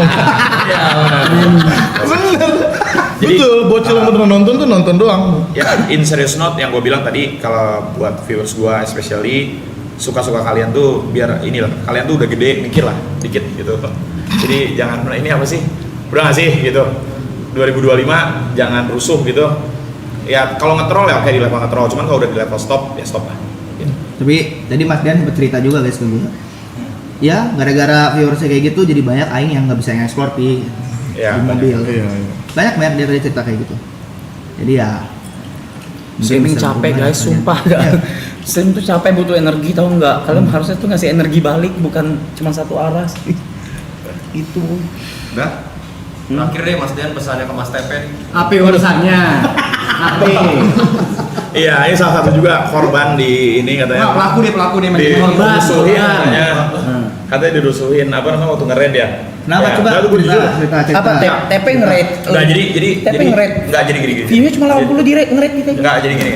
Bener. Betul, bocil yang beneran nonton tuh nonton doang. Ya, in serious note yang gue bilang tadi, kalau buat viewers gue especially suka-suka kalian tuh biar inilah, kalian tuh udah gede, mikir lah dikit gitu. Jadi jangan ini apa sih? Udah gak sih gitu. 2025 jangan rusuh gitu. Ya kalau nge-troll ya oke di level nge-troll, cuman kalau udah di level stop ya stop lah. Gitu. Tapi tadi Mas Dian sempat cerita juga guys ke gue. Ya, gara-gara viewersnya kayak gitu jadi banyak aing yang nggak bisa nge-explore di Ya, mobil. Iya. Banyak dia tadi cerita kayak gitu. Jadi ya Streaming capek guys, sumpah. Streaming tuh capek, butuh energi, tahu nggak? Kalian harusnya tuh ngasih energi balik, bukan cuma satu arah. Itu. Udah. Terakhir deh Mas Dian pesannya ke Mas Tepe. Apa urusannya? Apa? Iya, ini salah satu juga korban di ini katanya. Pelaku nih Dirusuhin katanya. Katanya dirusuhin apa namanya waktu nge-raid ya. Kenapa Ya, coba? udah, gue jujur. Cerita. Apa? TP nge-rate. Enggak jadi TP nge-rate. enggak jadi gini. View-nya cuma 80 di nge-rate gitu. Enggak jadi gini.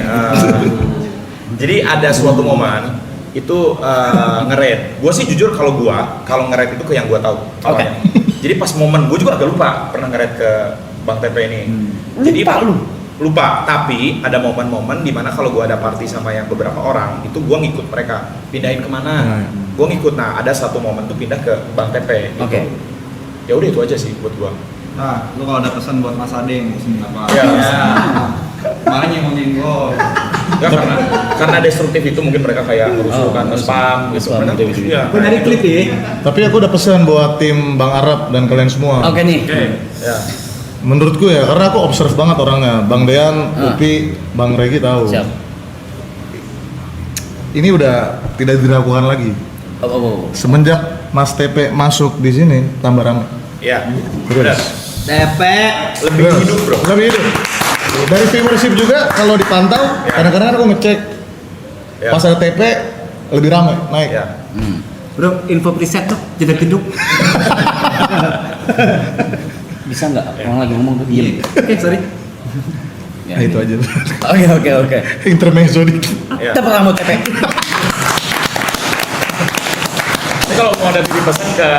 Jadi ada suatu momen itu nge-raid. Gue sih jujur kalau nge-raid itu ke yang gue tahu. Oke. Jadi pas momen gue juga agak lupa pernah nge-raid ke Bang Tepe ini. Jadi lupa, tapi ada momen-momen dimana kalau gue ada party sama yang beberapa orang itu gue ngikut mereka pindahin kemana. Gue ngikut. Nah ada satu momen tuh pindah ke Bang Tepe. Gitu. Oke. Ya udah itu aja sih buat gue. Nah, lu kalau ada pesan buat Mas Adeng sini apa? Ya. Makanya ngomongin gua. Enggak karena destruktif itu mungkin mereka kayak merusuhkan, spam gitu. Spam, Mereka gitu. iya. Gue dari klip ya. Tapi aku udah pesan buat tim Bang Arab dan kalian semua. Oke nih. Ya. Menurutku ya, karena aku observe banget orangnya. Bang Dean, Upi, Bang Regi tahu. Siap. Ini udah tidak diragukan lagi. Semenjak Mas Tepe masuk di sini tambah ramai. Iya. Terus. TP Lebih hidup bro. Lebih hidup. Dari viewership juga kalau dipantau, kadang-kadang aku ngecek Ya. pas ada TP lebih ramai naik. Ya. Bro, info preset tuh jeduk-jeduk. Bisa nggak? Orang lagi ngomong tuh diem. Oke, sorry. Nah, itu aja. Oke. Intermezzo dikit. Ya. Tepuk tangan buat TP. Ini kalau mau ada titip pesan ke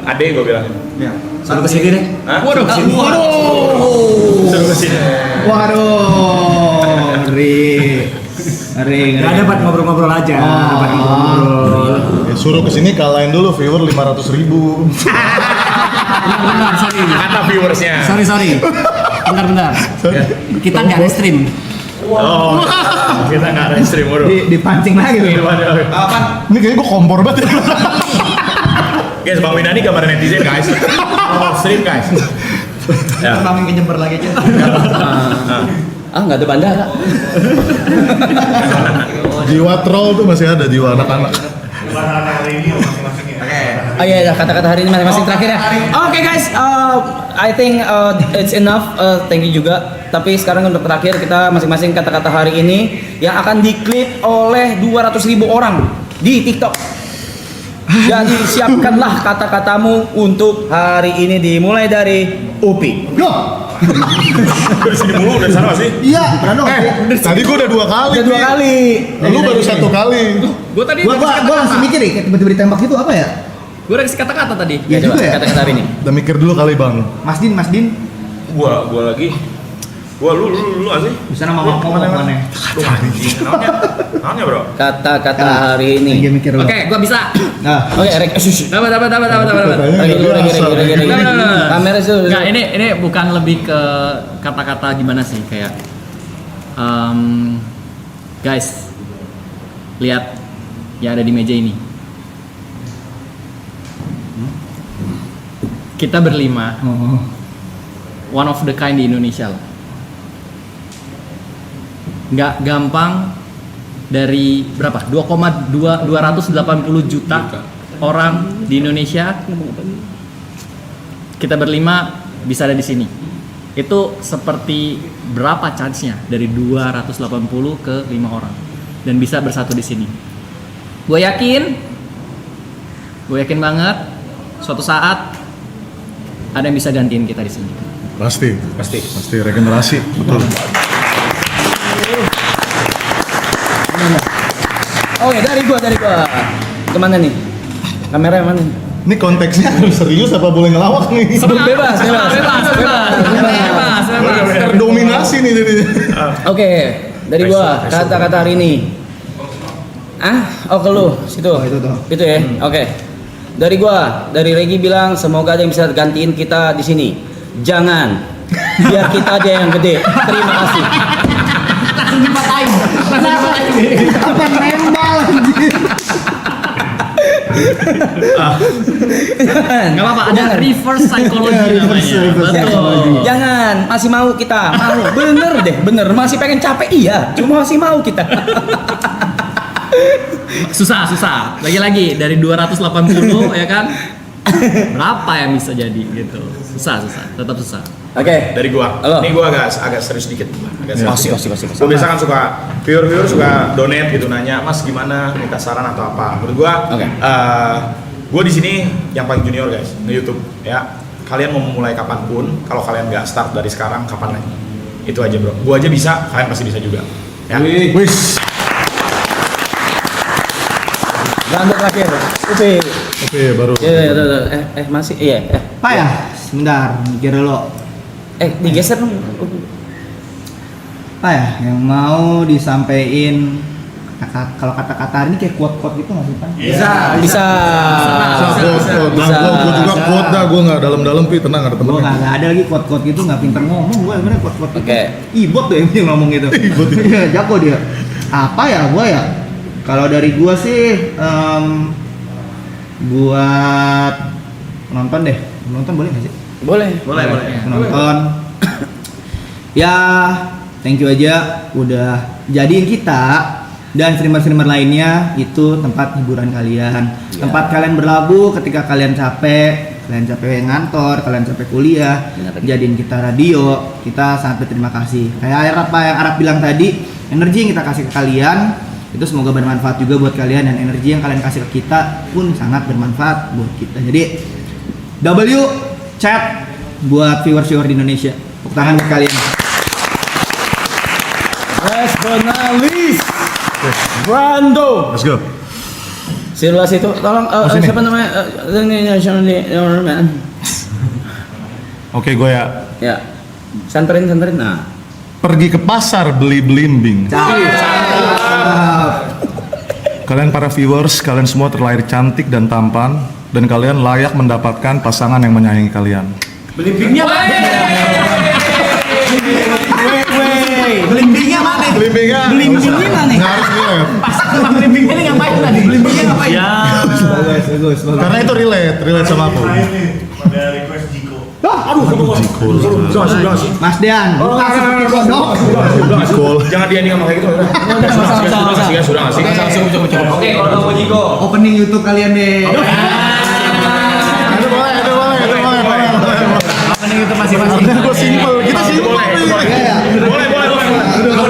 Ade gue bilang. Ya. Suruh kesini deh. Hah? Waduh. Suruh kesini. Waduh. Ngeri. Gak dapat ngobrol-ngobrol aja, dapat ngobrol-ngobrol. Suruh kesini kalahin dulu viewer 500.000. Bentar, sorry. Kata viewersnya. Sorry. Bentar. Kita nggak ada stream. Oh, kita nggak ada stream bro. Dipancing lagi tuh. Ini kayaknya gue kompor banget ya. Guys, Bang Winani gambar netizen guys. Oh, stream guys. Ya. Kami ke Jember lagi aja. Nggak ada bandara. Jiwa troll tuh masih ada, jiwa anak-anak. Bukan hari ini masing-masing ya. Iya, kata-kata hari ini masing-masing terakhir ya. Oke guys, I think it's enough. Thank you juga. Tapi sekarang untuk terakhir kita masing-masing kata-kata hari ini yang akan diklip oleh 200.000 orang di TikTok. Jadi siapkanlah kata-katamu untuk hari ini dimulai dari Upi. Yo. Dari sini mulu, dari sana sih. Iya, Brando. Tadi gue udah 2 kali. Udah 2 kali. Lu baru 1 kali. Gue tadi Gua langsung mikir nih, kayak tiba-tiba ditembak gitu apa ya? Gue udah kasih kata-kata tadi. Iya Coba juga ya. kata-kata hari ini. Udah mikir dulu kali bang. Mas Din. Gua lagi. Gua lu sih. Bisa nama ngomong mana? Aduh anjing. Namanya bro. Kata-kata hari ini. Lagi mikir lu. Oke, gue bisa. Nah, Oke, Rek. Dapat. Lagi dulu. Nah. Kamera itu. Enggak, ini bukan lebih ke kata-kata gimana sih kayak guys, lihat yang ada di meja ini. Kita berlima, one of the kind di Indonesia lah. Nggak gampang dari berapa? 280 juta orang di Indonesia. Kita berlima bisa ada di sini. Itu seperti berapa chance-nya dari 280 ke 5 orang dan bisa bersatu di sini. Gue yakin banget suatu saat ada yang bisa gantiin kita di sini. Pasti regenerasi, betul. Oke, dari gua. Kemana nih? Kamera yang mana nih? Ini konteksnya harus serius apa boleh ngelawak nih? Bebas. Terdominasi nih jadi. Oke, dari gua kata-kata hari ini. Ke lu situ. itu tuh. Itu ya. Oke. Dari gua, dari Regi bilang semoga ada yang bisa gantiin kita di sini. Jangan. Biar kita aja yang gede. Terima kasih. Langsung dipatahin. apa nembal anjir. Nggak apa-apa, ada reverse psychology namanya. Betul. Jangan, masih mau kita. Mau. Bener. Masih pengen capek iya, cuma masih mau kita. Susah. Lagi-lagi dari 280 ya kan? Berapa yang bisa jadi gitu? Susah. Tetap susah. Oke. Dari gua. Halo. Ini gua agak serius dikit. Kasih. Gua biasa kan suka viewer suka donate gitu nanya, "Mas gimana? Minta saran atau apa?" Menurut gua, Oke. gua di sini yang paling junior guys, di YouTube ya. Kalian mau memulai kapanpun, kalau kalian nggak start dari sekarang, kapan lagi? Itu aja bro. Gua aja bisa, kalian pasti bisa juga. Ya. Wis. Lanjut terakhir. Upi. Oke, baru. Masih iya. Apa ya? Sebentar, mikir dulu. Digeser dong. Apa ya yang mau disampaikan? Kalau kata-kata ini kayak quote-quote gitu nggak sih, Pan? Bisa. Gue juga quote dah, gue nggak dalam-dalam pi, tenang ada Gue temen. nggak ada lagi quote-quote gitu, nggak pinter ngomong gue sebenarnya quote-quote gitu. Oke. Ibot tuh yang ngomong gitu. Ibot. Iya, jago dia. Apa ya gue ya? Kalau dari gue sih buat nonton deh. Nonton boleh nggak sih? Boleh. Nonton. Ya, thank you aja udah jadiin kita dan streamer-streamer lainnya itu tempat hiburan kalian. Tempat kalian berlabuh ketika kalian capek ngantor, kalian capek kuliah. Jadiin kita radio. Kita sangat berterima kasih. Kayak apa yang Arab bilang tadi, energi yang kita kasih ke kalian itu semoga bermanfaat juga buat kalian, dan energi yang kalian kasih ke kita pun sangat bermanfaat buat kita. Jadi chat buat viewer di Indonesia. Tepuk tangan buat kalian. Nasionalis. Brando. Let's go. Silas itu tolong siapa namanya? Ini nasionalis. Oke, gue ya. Ya. Santerin. Nah. Pergi ke pasar beli belimbing. Kalian para viewers, kalian semua terlahir cantik dan tampan, dan kalian layak mendapatkan pasangan yang menyayangi kalian. Belimbingnya mana? Belimbingnya mana? Belimbingnya mana? nggak harus relate. Pas sama belimbingnya ini ngapain tadi? Belimbingnya ngapain? Ya. Bagus. Karena itu relate sama aku. Nah, ini pada request Jiko. Mas Dean, buka seperti kodok. Jangan dia ngomong kayak gitu. Sudah nggak sih? Oke, kalau mau Jiko. Opening YouTube kalian deh. Itu boleh. Opening YouTube masing-masing. Gue simpel, kita simpel. Boleh. Jangan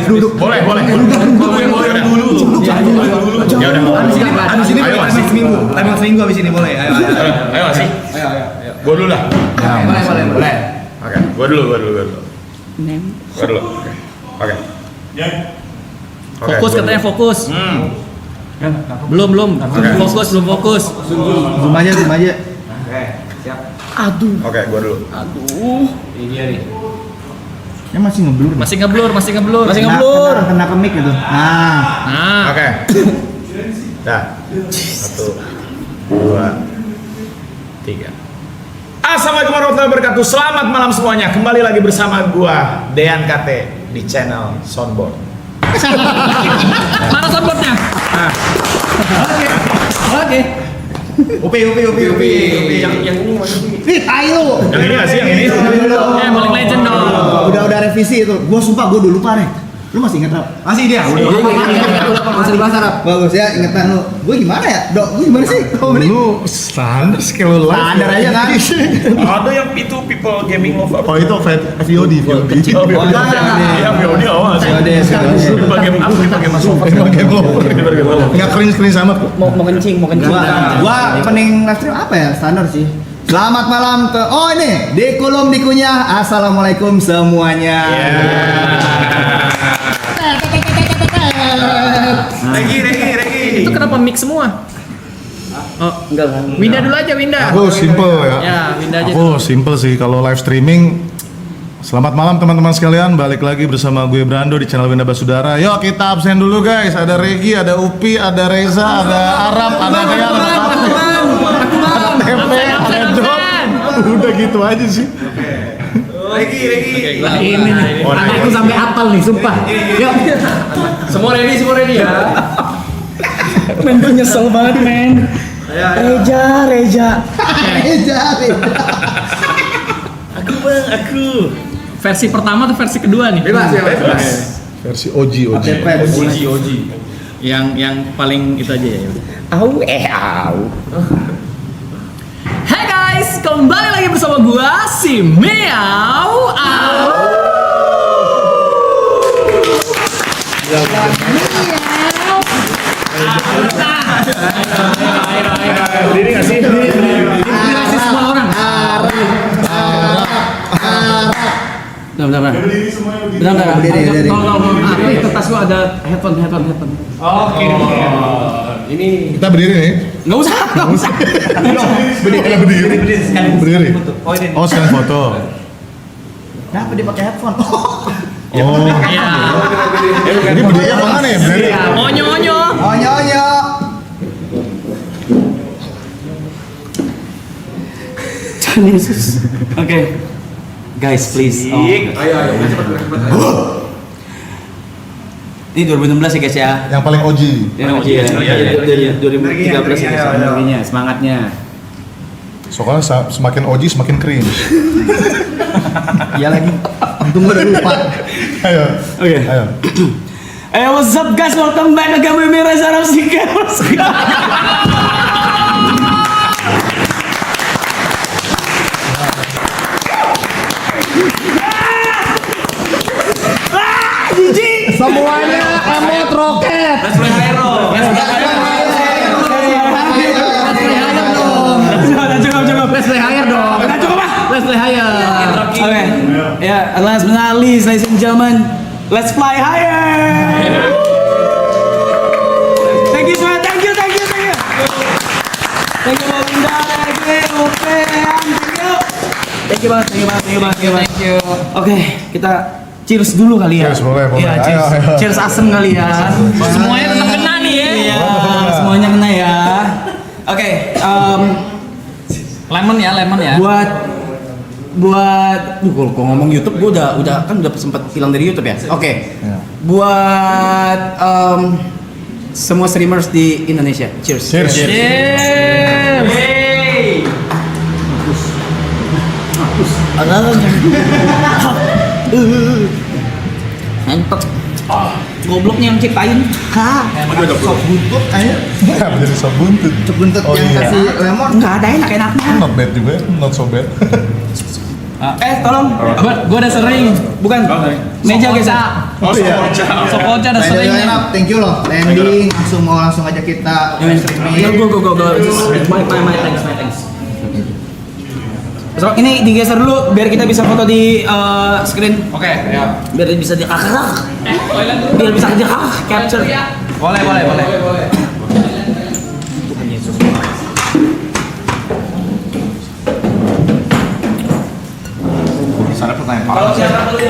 duduk. Boleh. Ya udah. Habis ini Ayo, Mas. Timing seminggu habis ini boleh. Ayo. Ayo sih. Gua dulu lah. Boleh. Oke, gua dulu. Oke. Ya. Fokus katanya fokus. Belum. Fokus. Zoom aja. Oke, siap. Oke, gua dulu. Ini dia nih. Ya masih ngeblur. Masih ngeblur. Kena ke mic gitu. Nah. Oke. Dah. 1, 2, 3. Assalamualaikum warahmatullahi wabarakatuh. Selamat malam semuanya. Kembali lagi bersama gua Dean KT di channel Soundboard. Mana soundboardnya? Oke. Upi. Yang ini mana sih? Ih, tai lu. Yang ini nggak sih? Yang ini? Paling legend dong. Udah revisi itu. Gua sumpah gua udah lupa nih. Lu masih inget Rap? Masih dia. Masih dibahas Rap. Bagus ya, ingetan lu. Gua gimana ya? Dok, gua gimana sih? Lu standar skill lu. Standar aja kan? Ada yang itu people gaming lover. Oh itu VOD. Iya, VOD awal sih. Pakai apa? Pakai masuk. Game lover. Nggak cringe sama. Mau kencing. Gua opening live stream apa ya? Standar sih. Selamat malam ke ini di kolom dikunyah. Assalamualaikum semuanya. Regi. Itu kenapa mix semua? Oh, Enggak. Winda dulu aja, Winda. Aku simple ya. Ya, Winda aja. Aku simple sih kalau live streaming. Selamat malam teman-teman sekalian, balik lagi bersama gue Brando di channel Winda Basudara. Yuk kita absen dulu guys. Ada Regi, ada Upi, ada Reza, ada Arab, ada Dean, ada Papi, ada Tempe, ada Job. Udah gitu aja sih. Regi. Ini nih. Anakku sampai apal nih, sumpah. Yuk. Semua ready ya. Men gue nyesel banget men. Reja. Aku. Versi pertama atau versi kedua nih? Bebas. Versi OG. OG. Yang paling itu aja ya. Au. Hey guys, kembali lagi bersama gua si Meow. Berdiri nggak sih? Dikasih semua orang. Bentar. Berdiri semuanya begini. Bentar. Berdiri. Ini kertas gua ada headphone. Oke. Ini Kita berdiri nih. Nggak usah. Berdiri. Oh, ini. Oh sekarang foto. Kenapa dia pakai headphone? Oh. Iya. Ini berdiri apa mana ya? Berdiri. Onyo. Onyo. Yesus. Oke. Guys, please. Ayo. Cepet. Ini 2016 ya guys ya. Yang paling OG. Dari 2013 ya guys. Energinya, semangatnya. Soalnya semakin OG semakin cringe. Iya lagi. Untung gua udah lupa. Ayo. Oke. Ayo. Hey, what's up guys? Welcome back ke kami Reza Ramsika. Semuanya emot roket. Let's play hero. Cukup. Let's play higher dong. Let's play higher. Oke. Ya, last but not least, ladies and gentlemen, let's fly higher. Thank you semua. Thank you. Thank you Winda, thank you Upe, thank you banget. Oke, kita cheers dulu kali ya. Cheers, boleh. Iya, cheers. Ayo, ayo. Cheers asem kali ya. Semuanya tetap kena nih ya. Iya, semuanya kena ya. Oke, Lemon ya. buat kalau ngomong YouTube gue udah kan udah sempat hilang dari YouTube ya. Oke. Ya. Buat semua streamers di Indonesia. Cheers. Cheers. Mantap. Gobloknya yang ciptain. Sop buntut kayaknya. Kenapa jadi sop buntut? Sop buntut Oh, yang iya. kasih lemon. Enggak ada enak-enaknya. Not bad juga, not so bad. Tolong. Gue udah sering. Bukan. Meja geser. Oh iya. Sokoca udah By the sering. way, Nap, thank you loh. Landing langsung aja kita streaming. Go. My thanks. So, ini digeser dulu biar kita bisa foto di screen. Oke, ya. Biar bisa di biar bisa di capture. Boleh. Sana pertanyaan Kalau siapa dulu